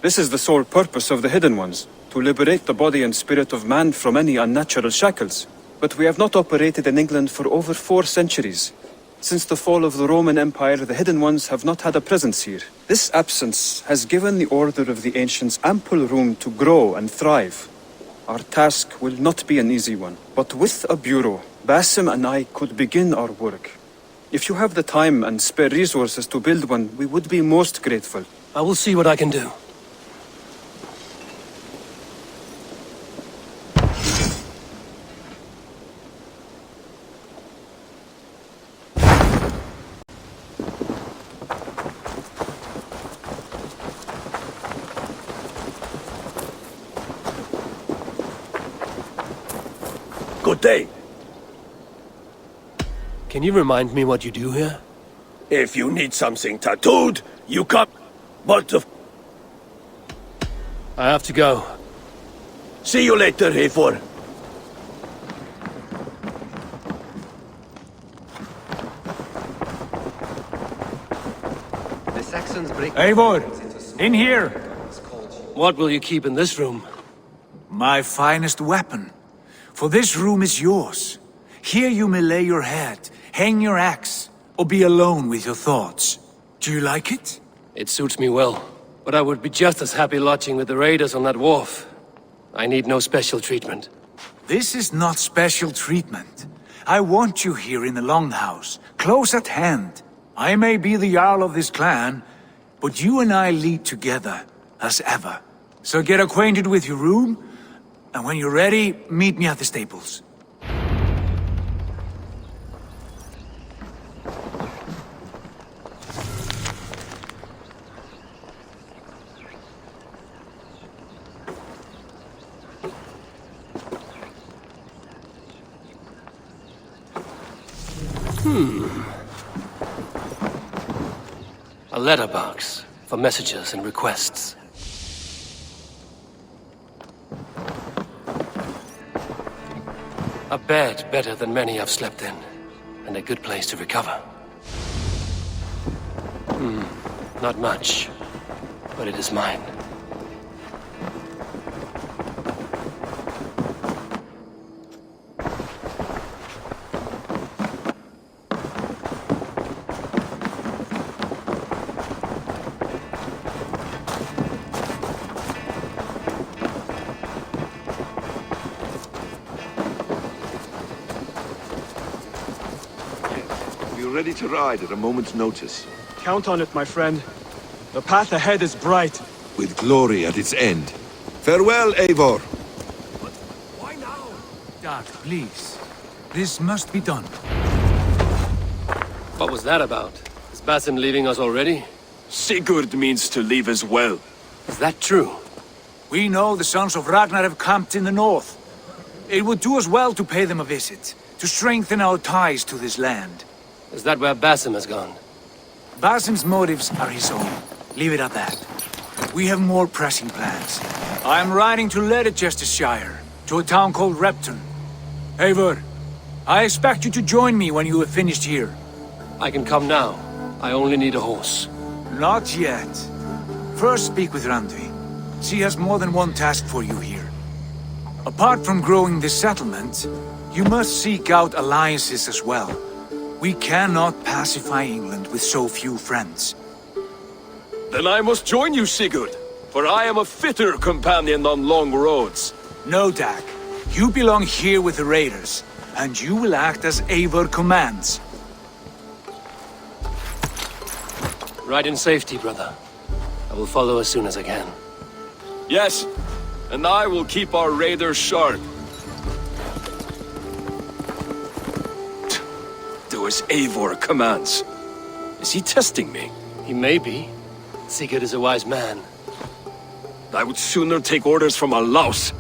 This is the sole purpose of the Hidden Ones, to liberate the body and spirit of man from any unnatural shackles. But we have not operated in England for over 4 centuries. Since the fall of the Roman Empire, the Hidden Ones have not had a presence here. This absence has given the Order of the Ancients ample room to grow and thrive. Our task will not be an easy one, but with a bureau, Basim and I could begin our work. If you have the time and spare resources to build one, we would be most grateful. I will see what I can do. Good day. Can you remind me what you do here? If you need something tattooed, you come. But I have to go. See you later, Eivor. The Saxons break... Eivor, in here! What will you keep in this room? My finest weapon. For this room is yours. Here you may lay your head, hang your axe, or be alone with your thoughts. Do you like it? It suits me well, but I would be just as happy lodging with the raiders on that wharf. I need no special treatment. This is not special treatment. I want you here in the Longhouse, close at hand. I may be the Jarl of this clan, but you and I lead together, as ever. So get acquainted with your room, and when you're ready, meet me at the stables. A letterbox for messages and requests. A bed better than many I've slept in, and a good place to recover. Not much, but it is mine. We're ready to ride at a moment's notice. Count on it, my friend. The path ahead is bright. With glory at its end. Farewell, Eivor. Why now? Dag, please. This must be done. What was that about? Is Basim leaving us already? Sigurd means to leave as well. Is that true? We know the sons of Ragnar have camped in the north. It would do us well to pay them a visit, to strengthen our ties to this land. Is that where Basim has gone? Basim's motives are his own. Leave it at that. We have more pressing plans. I am riding to Leicestershire, to a town called Repton. Eivor, I expect you to join me when you have finished here. I can come now. I only need a horse. Not yet. First speak with Randvi. She has more than one task for you here. Apart from growing this settlement, you must seek out alliances as well. We cannot pacify England with so few friends. Then I must join you, Sigurd, for I am a fitter companion on long roads. No, Dag. You belong here with the raiders, and you will act as Eivor commands. Ride in safety, brother. I will follow as soon as I can. Yes, and I will keep our raiders sharp. Do as Eivor commands. Is he testing me? He may be. Sigurd is a wise man. I would sooner take orders from a louse.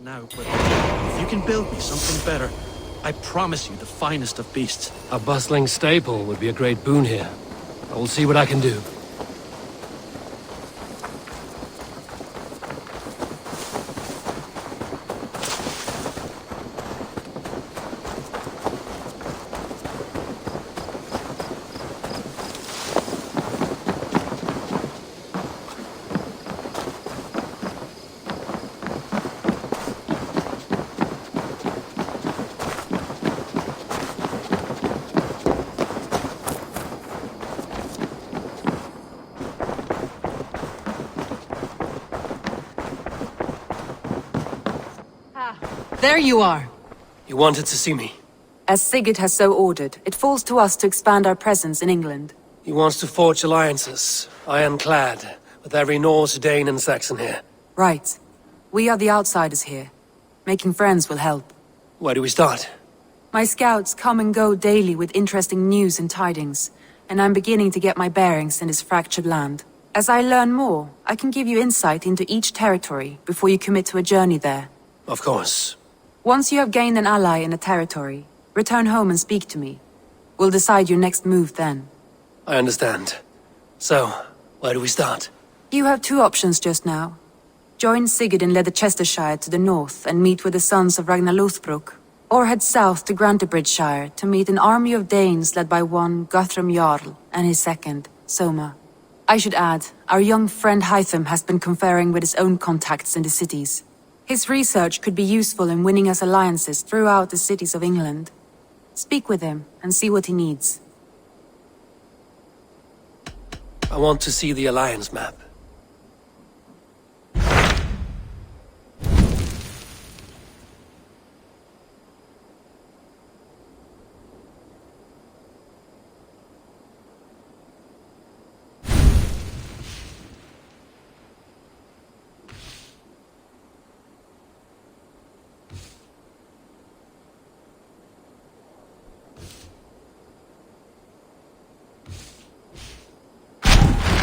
Now, but if you can build me something better, I promise you the finest of beasts. A bustling stable would be a great boon here. I will see what I can do. There you are. You wanted to see me. As Sigurd has so ordered, it falls to us to expand our presence in England. He wants to forge alliances, ironclad, with every Norse, Dane and Saxon here. Right. We are the outsiders here. Making friends will help. Where do we start? My scouts come and go daily with interesting news and tidings, and I'm beginning to get my bearings in this fractured land. As I learn more, I can give you insight into each territory before you commit to a journey there. Of course. Once you have gained an ally in a territory, return home and speak to me. We'll decide your next move then. I understand. So, where do we start? You have two options just now. Join Sigurd in Leicestershire to the north and meet with the sons of Ragnar Lothbrok, or head south to Grantebridgeshire to meet an army of Danes led by one Guthrum Jarl and his second, Soma. I should add, our young friend Hytham has been conferring with his own contacts in the cities. His research could be useful in winning us alliances throughout the cities of England. Speak with him and see what he needs. I want to see the alliance map.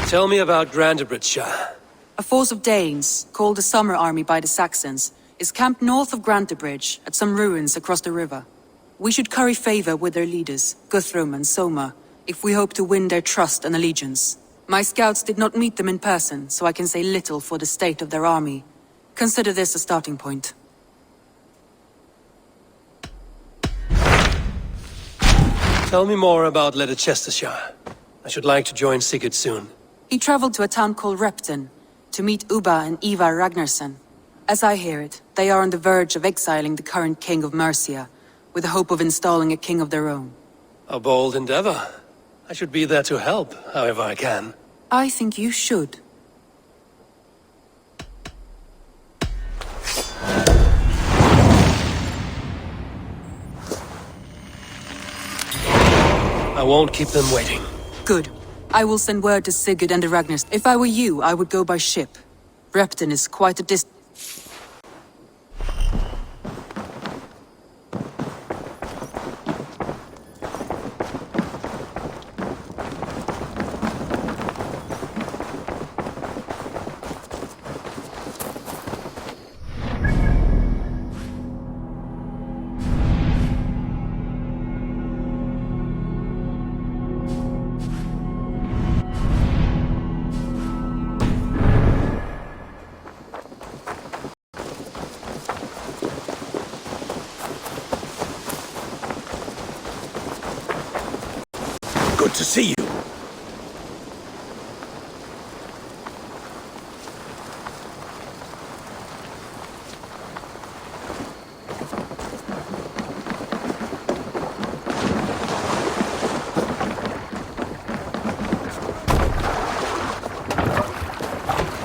Tell me about Grantebridgeshire. A force of Danes, called the Summer Army by the Saxons, is camped north of Grantebridge at some ruins across the river. We should curry favor with their leaders, Guthrum and Soma, if we hope to win their trust and allegiance. My scouts did not meet them in person, so I can say little for the state of their army. Consider this a starting point. Tell me more about Leicestershire. I should like to join Sigurd soon. He traveled to a town called Repton to meet Ubba and Ivar Ragnarsson. As I hear it, they are on the verge of exiling the current king of Mercia, with the hope of installing a king of their own. A bold endeavor. I should be there to help, however I can. I think you should. I won't keep them waiting. Good. I will send word to Sigurd and the Ragnars. If I were you, I would go by ship. Repton is quite a distance. Good to see you.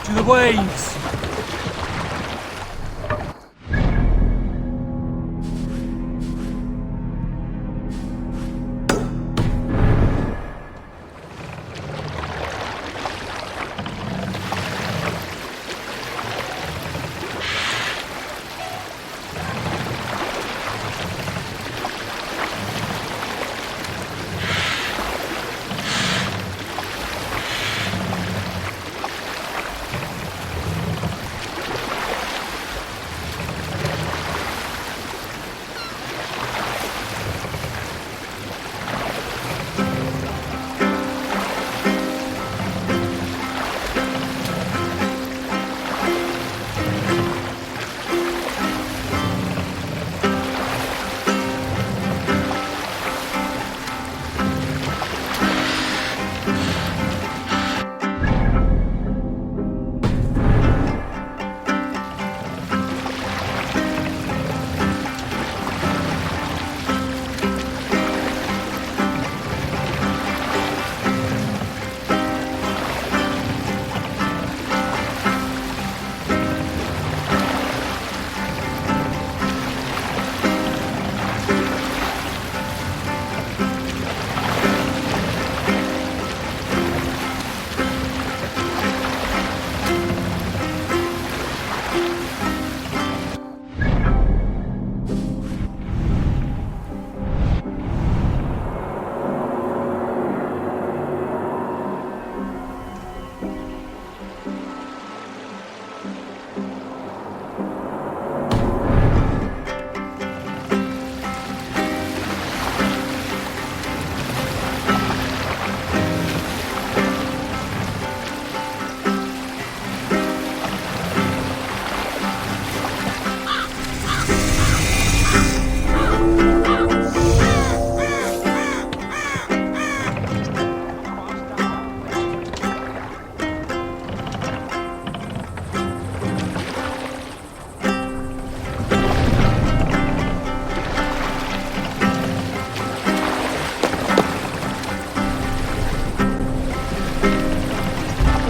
To the waves!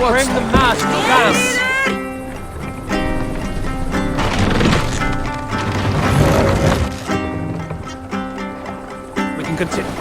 Bring the mass to camp. We can continue.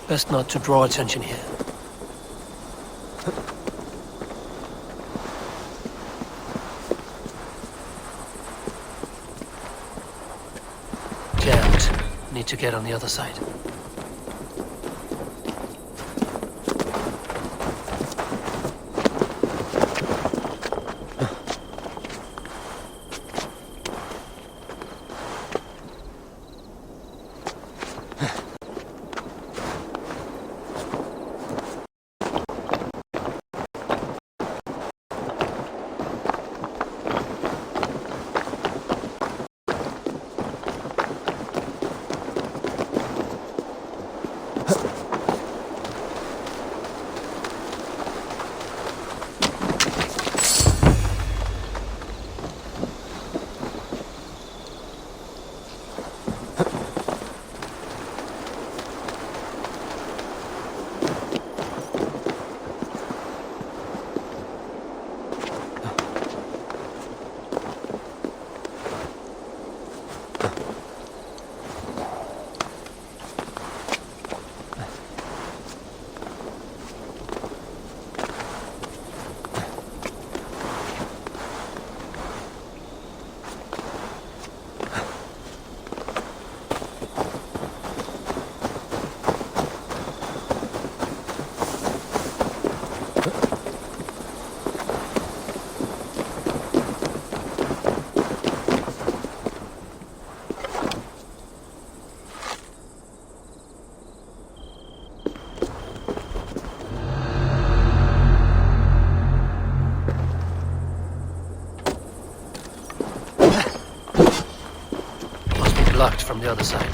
Best not to draw attention here. Jammed. Need to get on the other side. Blocked from the other side.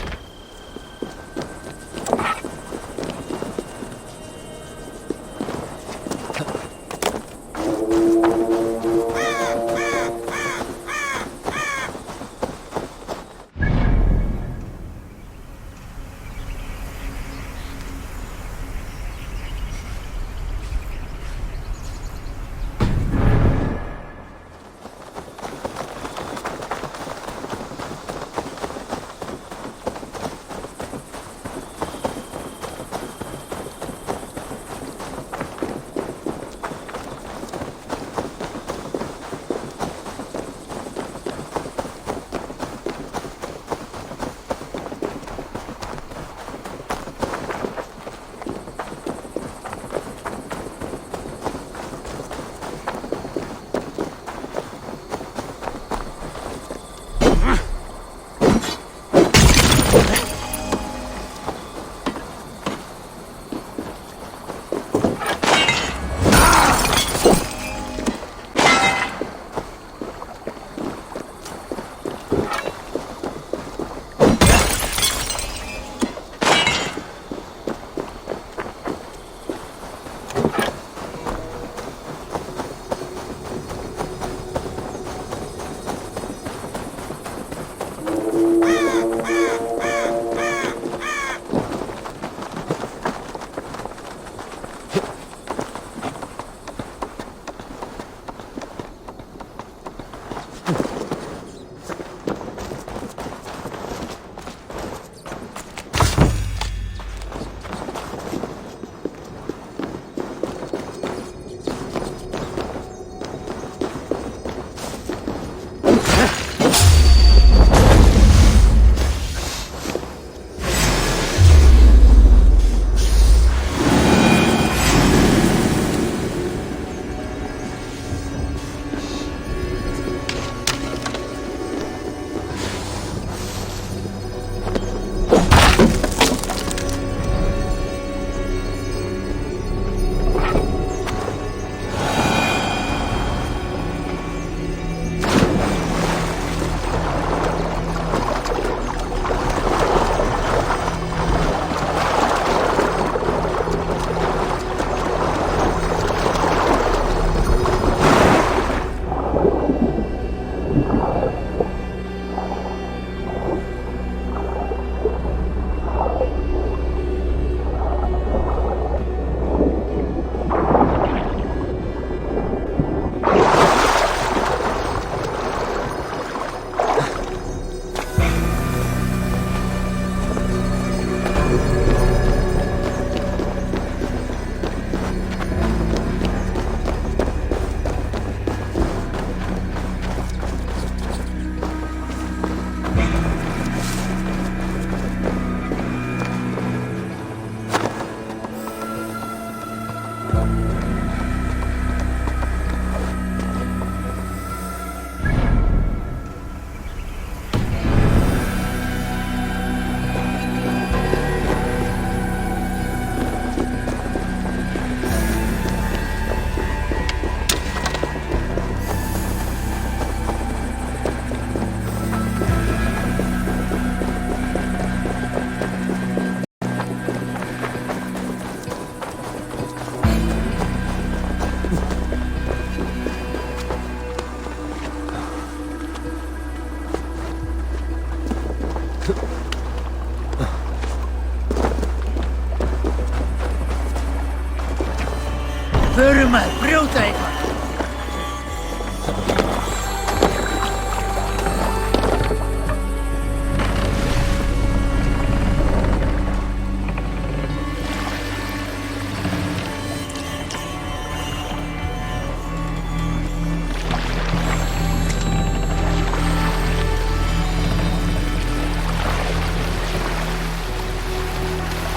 Rymmer, brute, Eivor!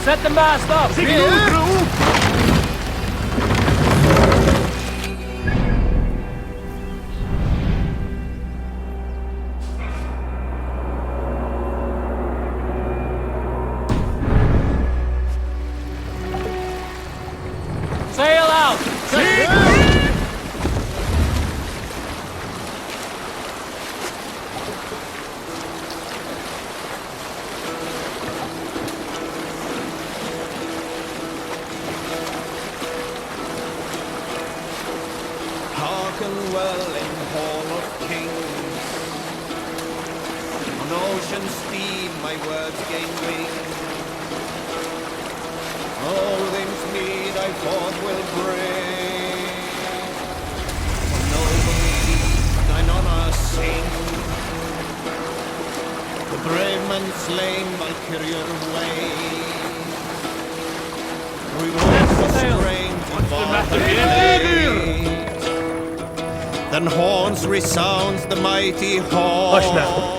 Set the mast up! Sail out! Hearken well in Hall of Kings. On ocean's steam my words gain wings. All things need I forth will bring. For noble deeds thine honor sing. The brave men slain Valkyrian way. We will restrain then horns resounds the mighty horn. Hush now.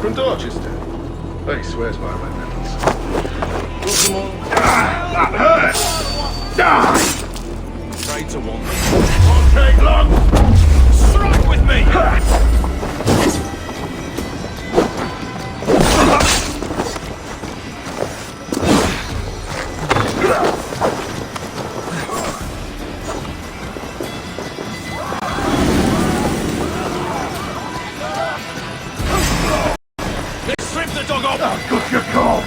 From Dorchester. He swears by my metals. That hurts! Die! Traitor one. Won't take long! Strike with me! Strip the dog off! Oh, good your call!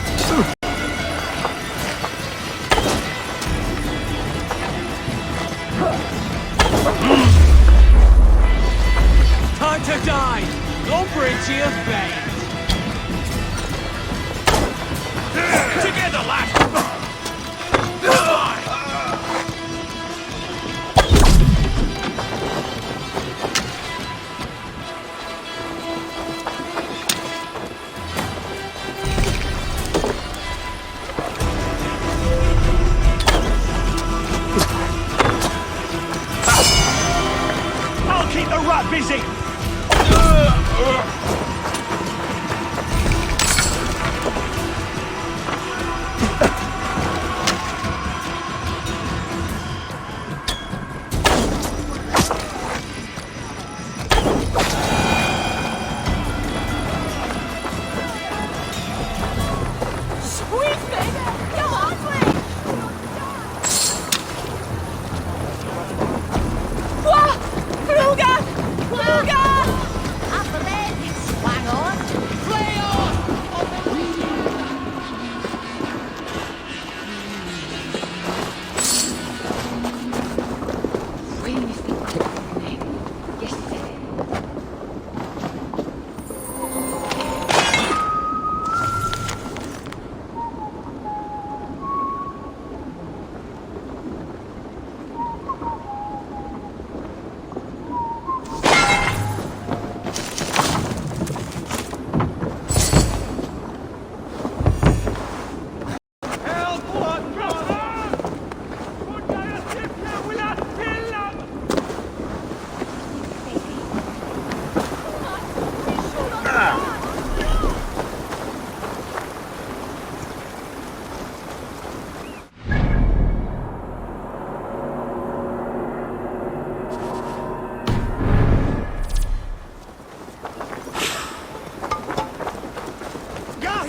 Time to die! Don't bridge your fate! Together, lad!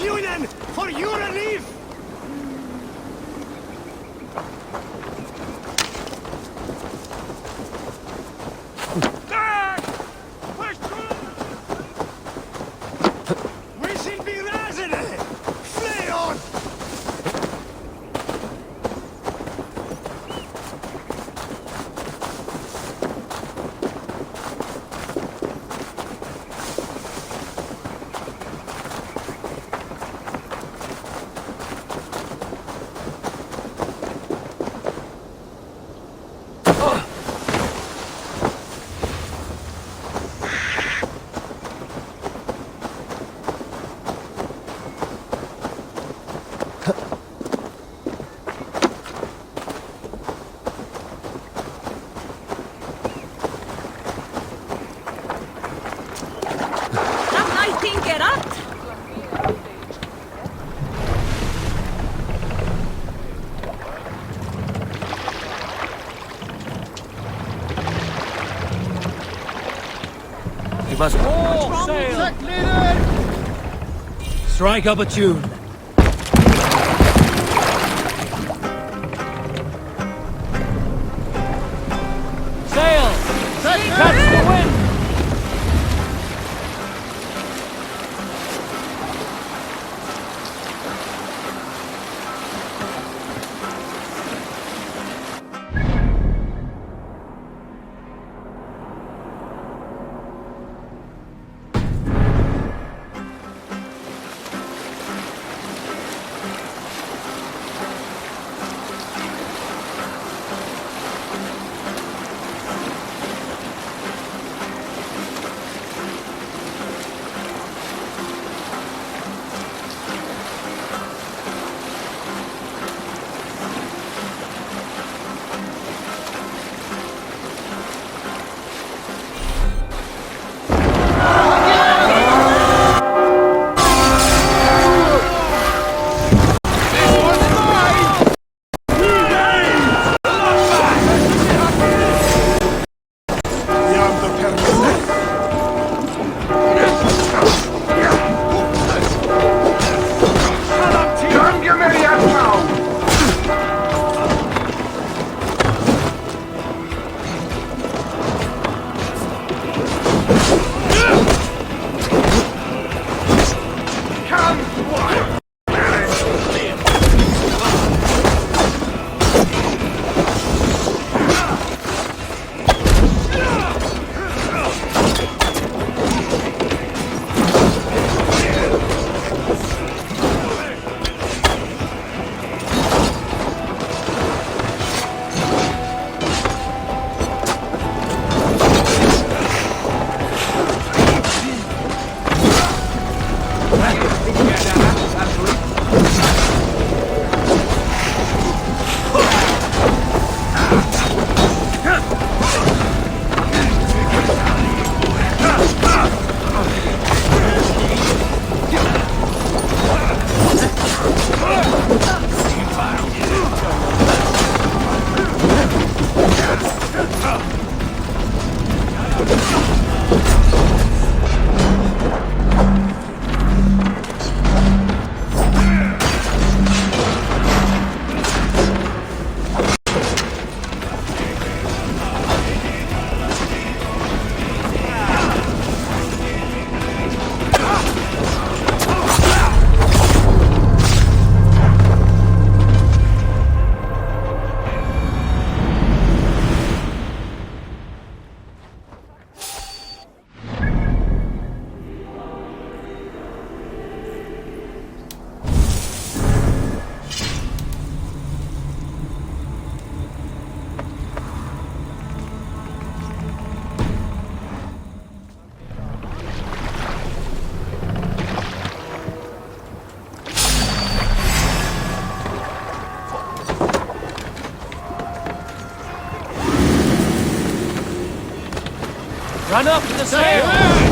you then, for your relief! We must all sail. Strike up a tune. Sail! Catch the wind! Run up to the sail!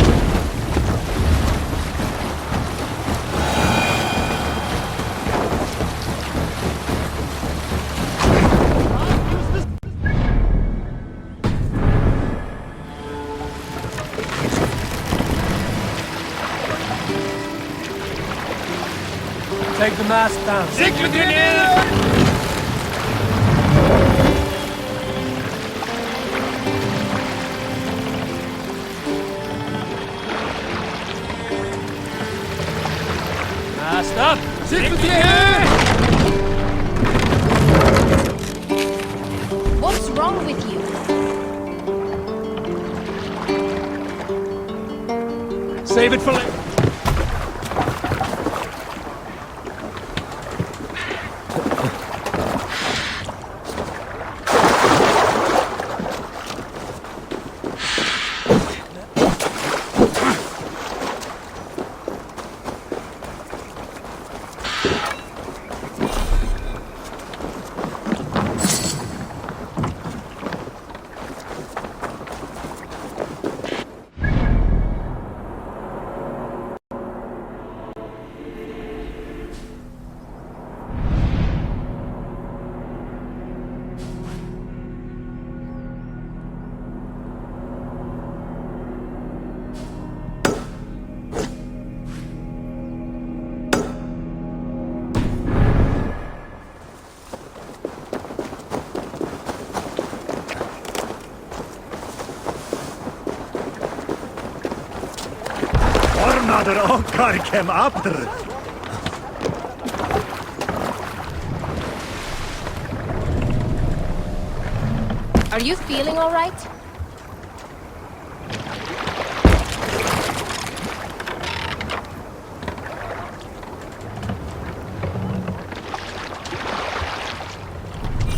Take the mast down. Mast up! What's wrong with you? Save it for later. Ornader okkar kem aftur. Are you feeling all right?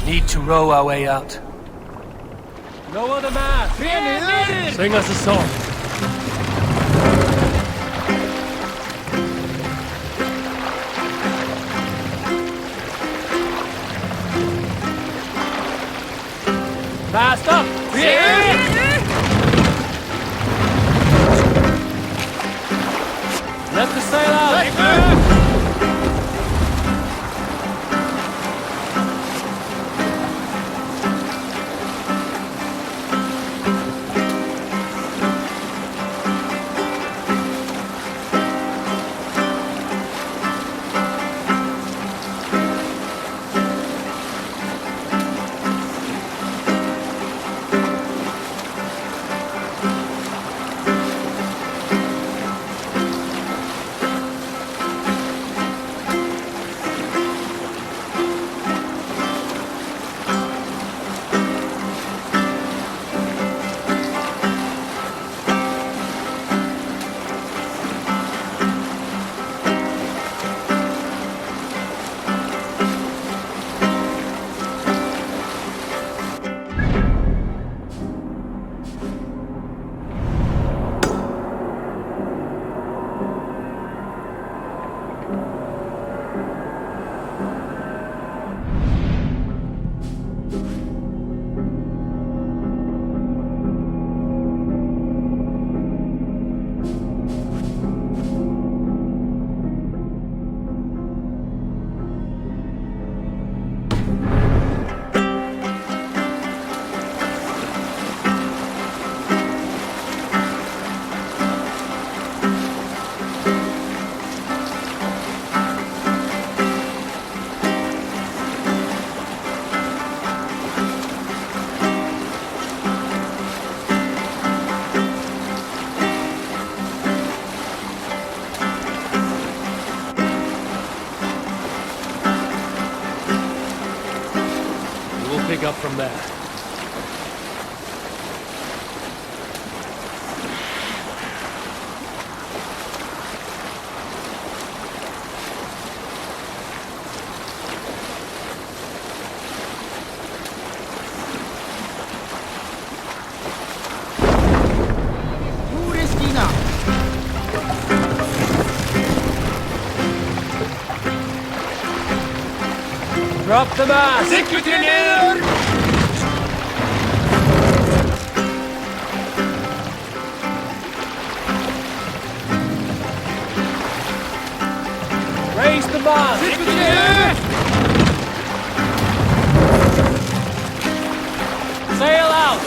Need to row our way out. Lower the mast! Sing us a song. Mast up! Let the sail out! Pick up from there. Drop the mast! Raise the mast! Sail out!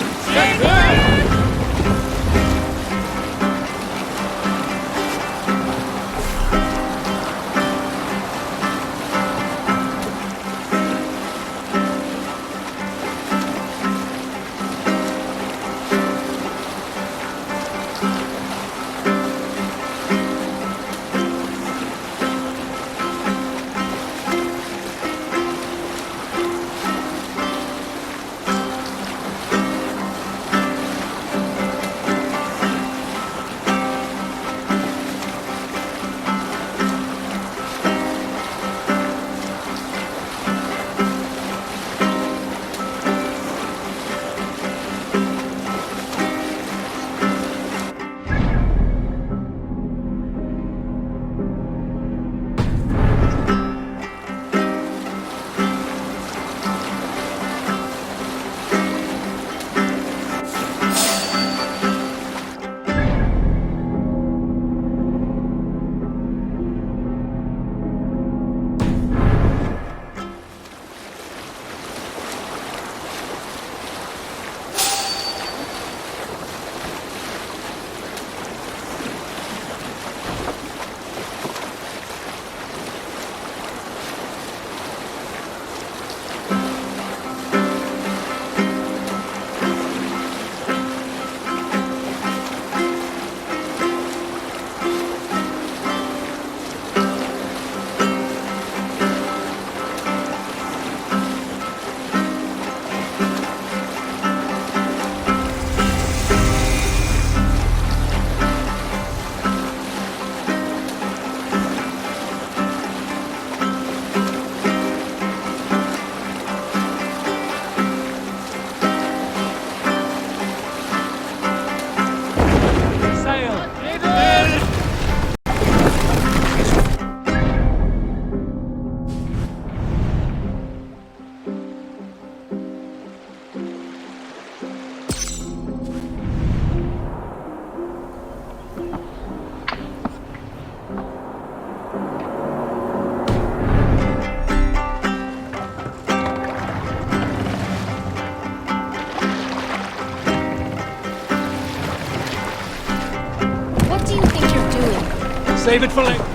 Save it for later.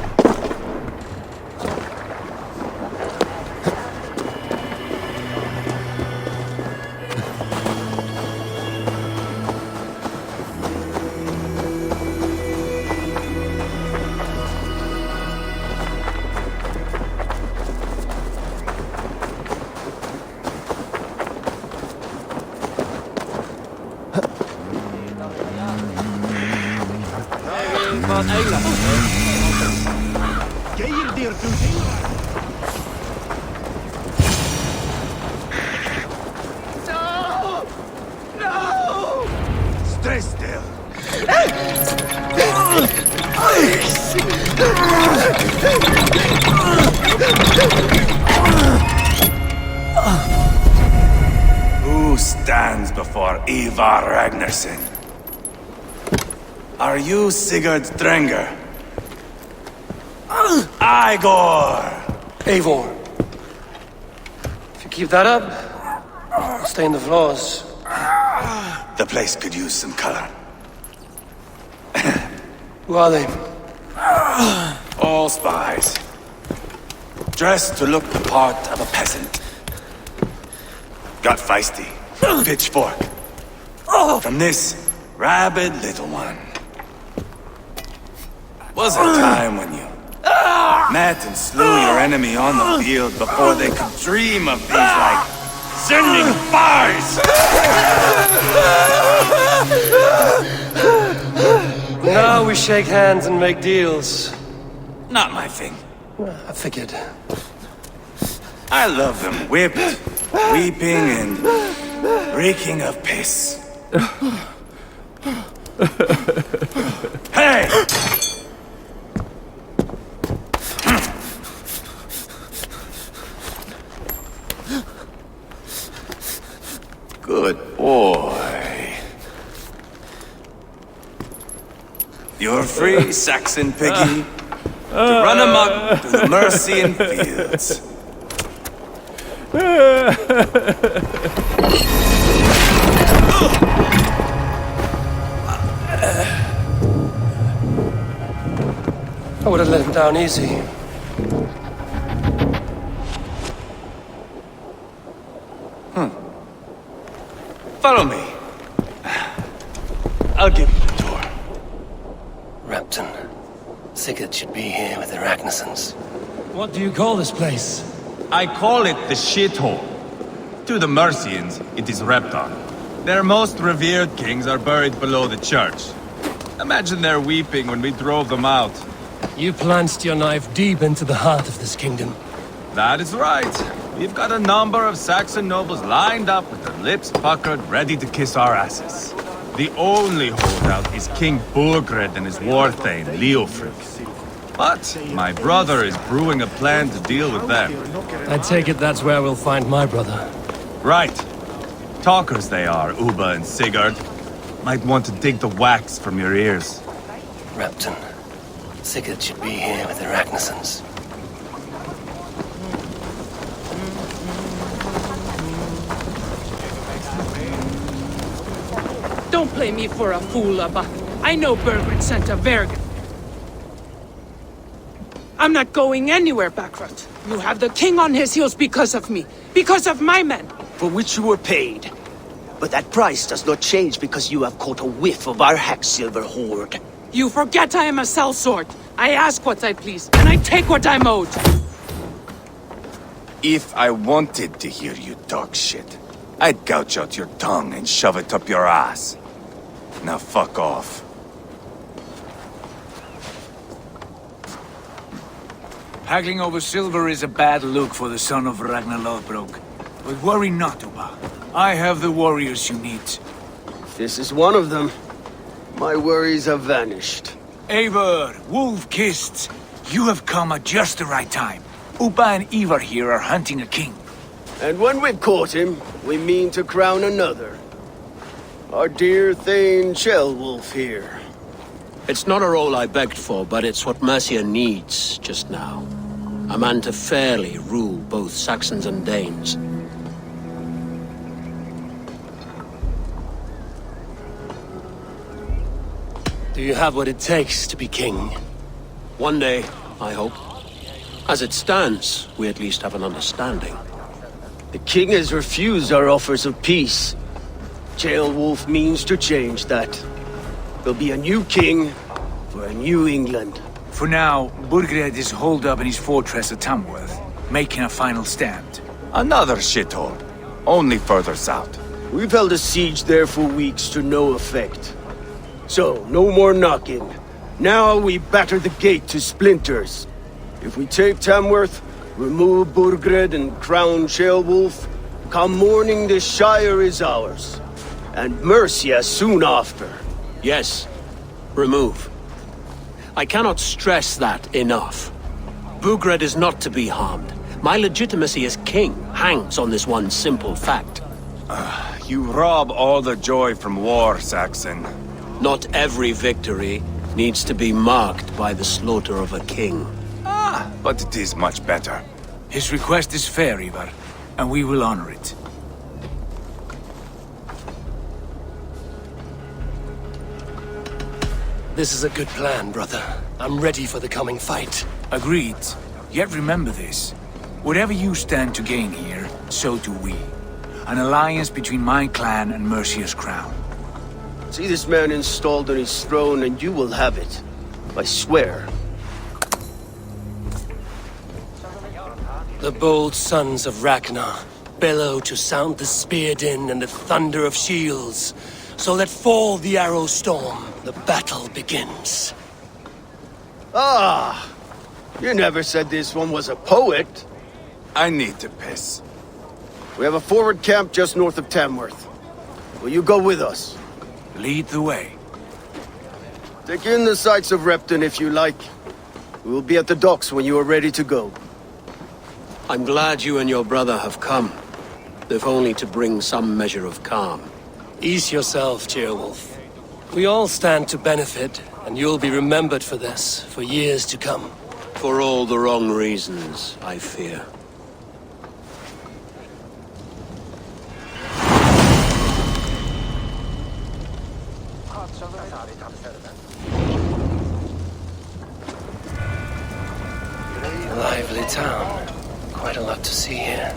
Stay still. Who stands before Ivar Ragnarsson? Are you Sigurd Drenger? Igor! Eivor. If you keep that up, I'll stain the floors. The place could use some color. Who are they? All spies. Dressed to look the part of a peasant. Got feisty. Pitchfork. From this rabid little one. Was a time when you met and slew your enemy on the field before they could dream of these, like, sending fires! Now we shake hands and make deals. Not my thing. I figured. I love them whipped, weeping, and reeking of piss. Hey! Good boy. You're free, Saxon piggy, to run amok through the Mercian fields. I would have let him down easy. Follow me. I'll give you the tour. Repton. Sigurd should be here with the Ragnarssons. What do you call this place? I call it the shithole. To the Mercians, it is Repton. Their most revered kings are buried below the church. Imagine their weeping when we drove them out. You plunged your knife deep into the heart of this kingdom. That is right. We've got a number of Saxon nobles lined up with their lips puckered, ready to kiss our asses. The only holdout is King Burgred and his war thane, Leofric. But my brother is brewing a plan to deal with them. I take it that's where we'll find my brother. Right. Talkers they are, Uba and Sigurd. Might want to dig the wax from your ears. Repton. Sigurd should be here with the Ragnarssons. Don't play me for a fool, Abba. I know Bergred sent a Vergen. I'm not going anywhere, Backrot. You have the king on his heels because of me. Because of my men. For which you were paid. But that price does not change because you have caught a whiff of our Hacksilver hoard. You forget I am a sellsword. I ask what I please, and I take what I'm owed. If I wanted to hear you talk shit, I'd gouge out your tongue and shove it up your ass. Now fuck off. Haggling over silver is a bad look for the son of Ragnar Lothbrok. But worry not, Uba. I have the warriors you need. This is one of them. My worries have vanished. Eivor, Wolf-Kissed, you have come at just the right time. Uba and Ivar here are hunting a king. And when we've caught him, we mean to crown another. Our dear Thane Shellwolf here. It's not a role I begged for, but it's what Mercia needs just now. A man to fairly rule both Saxons and Danes. Do you have what it takes to be king? One day, I hope. As it stands, we at least have an understanding. The king has refused our offers of peace. Ceolwulf means to change that. There'll be a new king for a new England. For now, Burgred is holed up in his fortress at Tamworth, making a final stand. Another shithole. Only further south. We've held a siege there for weeks to no effect. So, no more knocking. Now we batter the gate to splinters. If we take Tamworth, remove Burgred and crown Ceolwulf, come morning the Shire is ours. And Mercia soon after. Yes, remove. I cannot stress that enough. Burgred is not to be harmed. My legitimacy as king hangs on this one simple fact. You rob all the joy from war, Saxon. Not every victory needs to be marked by the slaughter of a king. But it is much better. His request is fair, Ivar, and we will honor it. This is a good plan, brother. I'm ready for the coming fight. Agreed. Yet remember this. Whatever you stand to gain here, so do we. An alliance between my clan and Mercia's crown. See this man installed on his throne and you will have it. I swear. The bold sons of Ragnar bellow to sound the spear din and the thunder of shields. So let fall the arrow storm. The battle begins. Ah! You never said this one was a poet. I need to piss. We have a forward camp just north of Tamworth. Will you go with us? Lead the way. Take in the sights of Repton if you like. We will be at the docks when you are ready to go. I'm glad you and your brother have come. If only to bring some measure of calm. Ease yourself, Ceolwulf. We all stand to benefit, and you'll be remembered for this, for years to come. For all the wrong reasons, I fear. Lively town. Quite a lot to see here.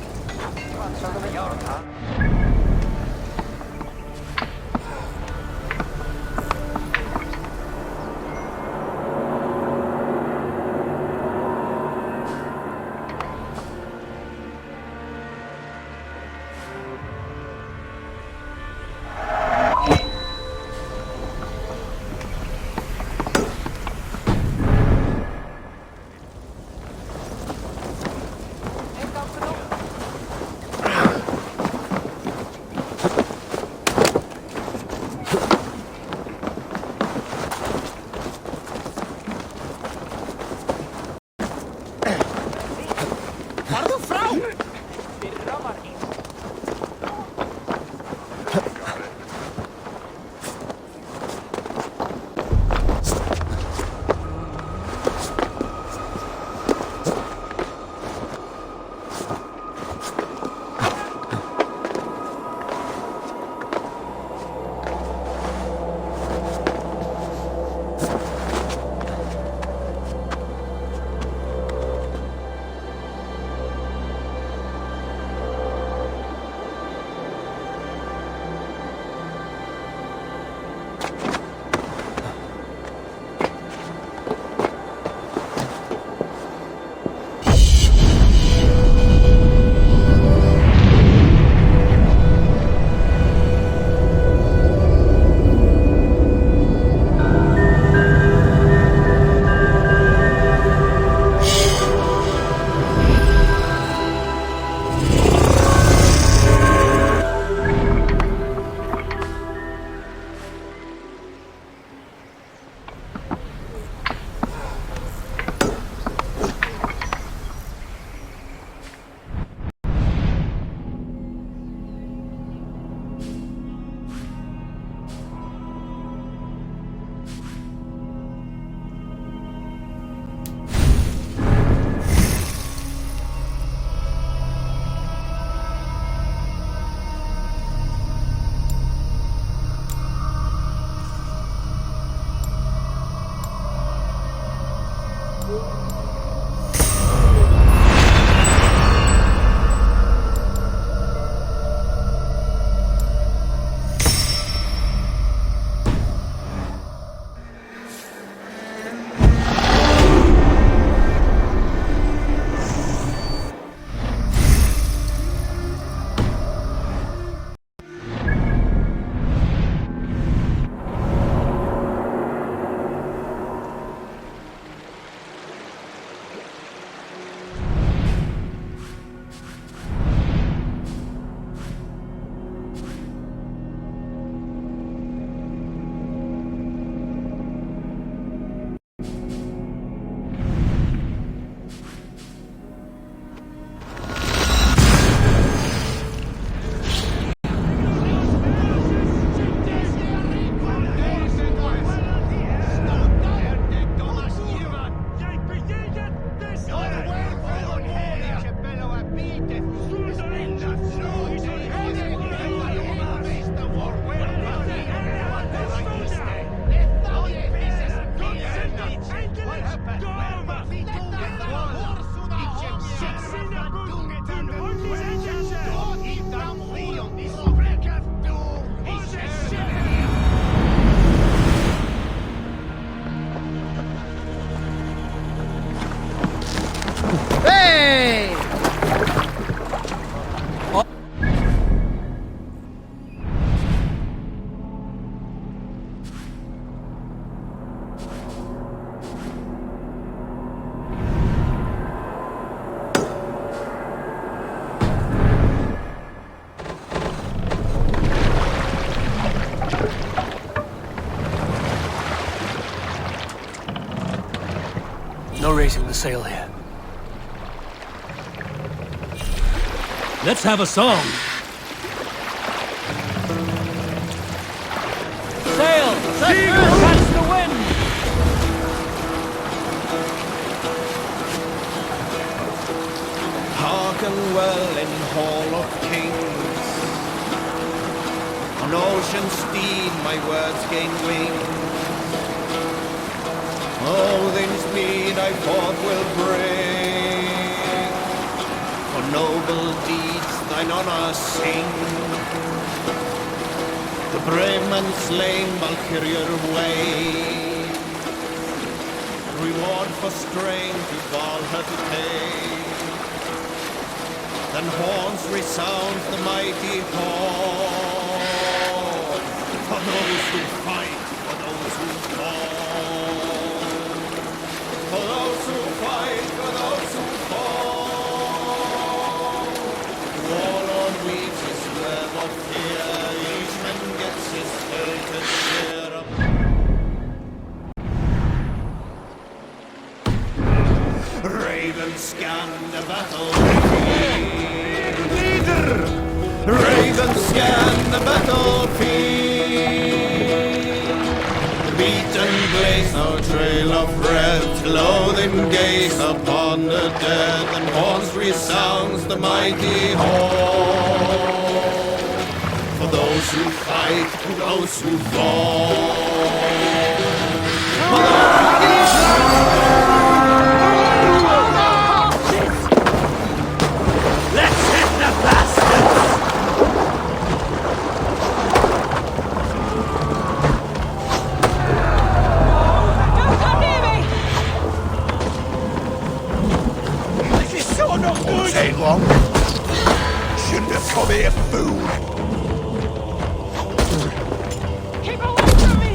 Hey! No raising the sail here. Let's have a song. Sail! Catch the wind! Hearken well in Hall of Kings. On ocean steed my words gain wings. Odin's mead I fought will bring. For noble deeds thine honor sing. The brave man slain Valkyrier wave. Reward for strength to Valhalla to pay. Then horns resound the mighty horn. For those who fight, for those who fall. For those who fight, for those who fall. Warlord weaves his web of fear. Each man gets his fated share of Ravens scan the battlefield. Leader! Ravens scan the battlefield. The beaten blaze no trail of red. Loathing gaze upon the dead. And horns resounds the mighty horn. For those who fight, for those who fall. For those Let's hit the bastards! This is so not good! Take long. Shouldn't have come here, fool. Keep away from me!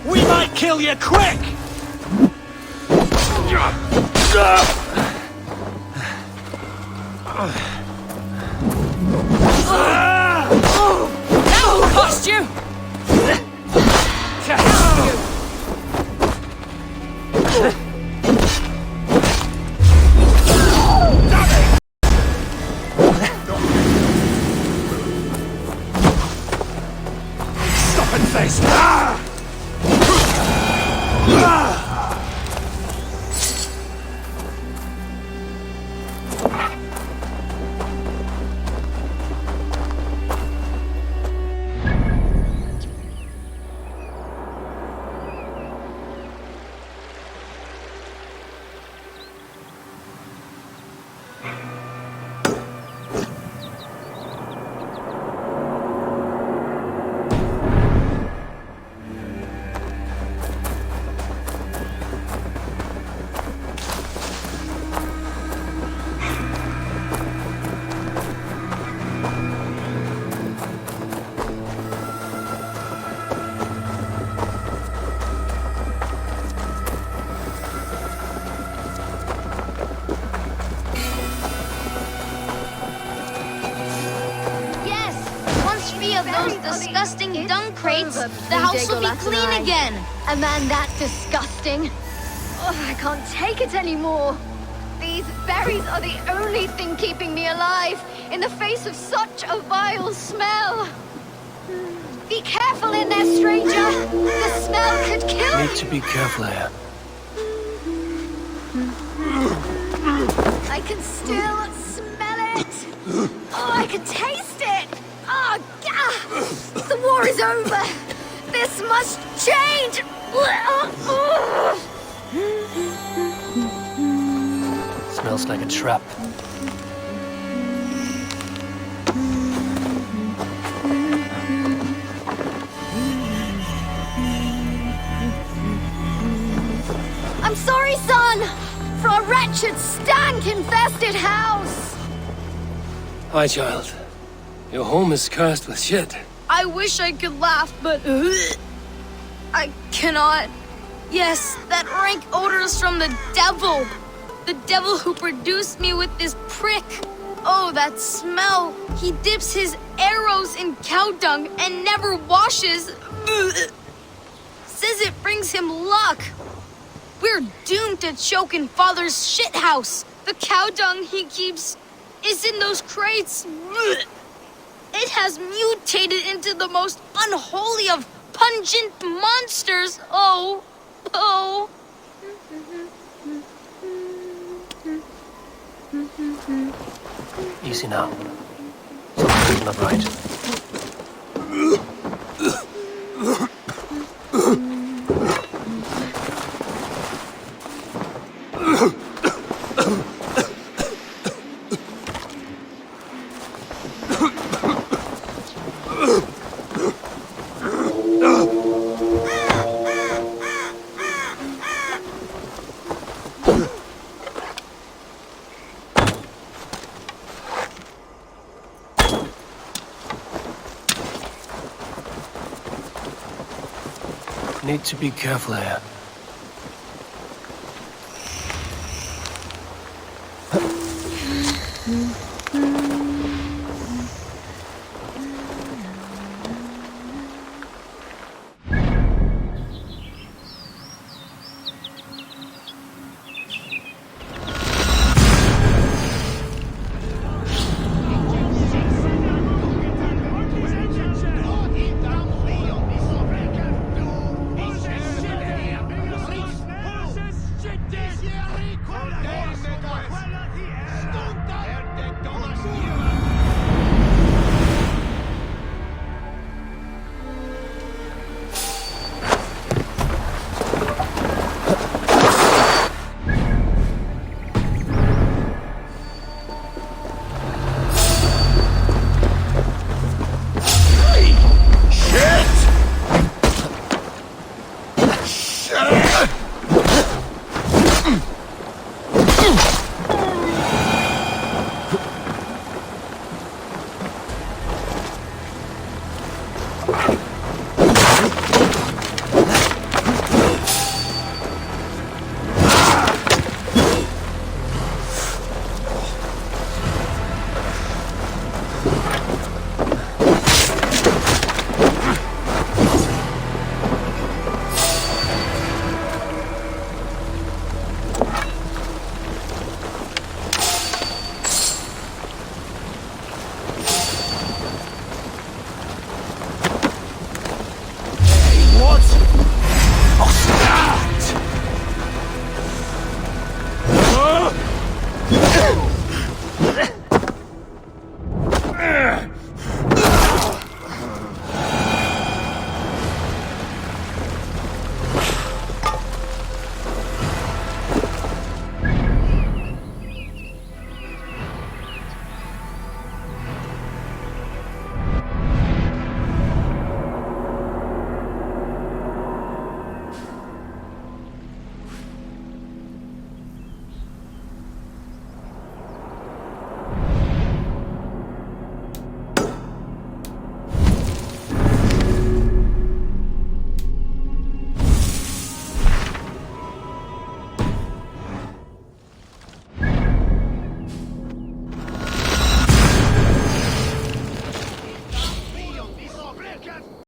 We might kill you quick! That'll cost you! Stop and face! Those disgusting dung crates, the house will be clean again. A man that disgusting? Oh, I can't take it anymore. These berries are the only thing keeping me alive in the face of such a vile smell. Be careful in there, stranger. The smell could kill you. Need to be careful here. I can still smell it. Oh, I can taste it. Oh, gah! The war is over. This must change. Smells like a trap. I'm sorry, son, for a wretched, stank-infested house. Hi, child. Your home is cursed with shit. I wish I could laugh, but I cannot. Yes, that rank odor is from the devil. The devil who produced me with this prick. Oh, that smell. He dips his arrows in cow dung and never washes. Says it brings him luck. We're doomed to choke in Father's shithouse. The cow dung he keeps is in those crates. It has mutated into the most unholy of pungent monsters. Oh, oh. Easy now. Something's not right. Need to be careful here.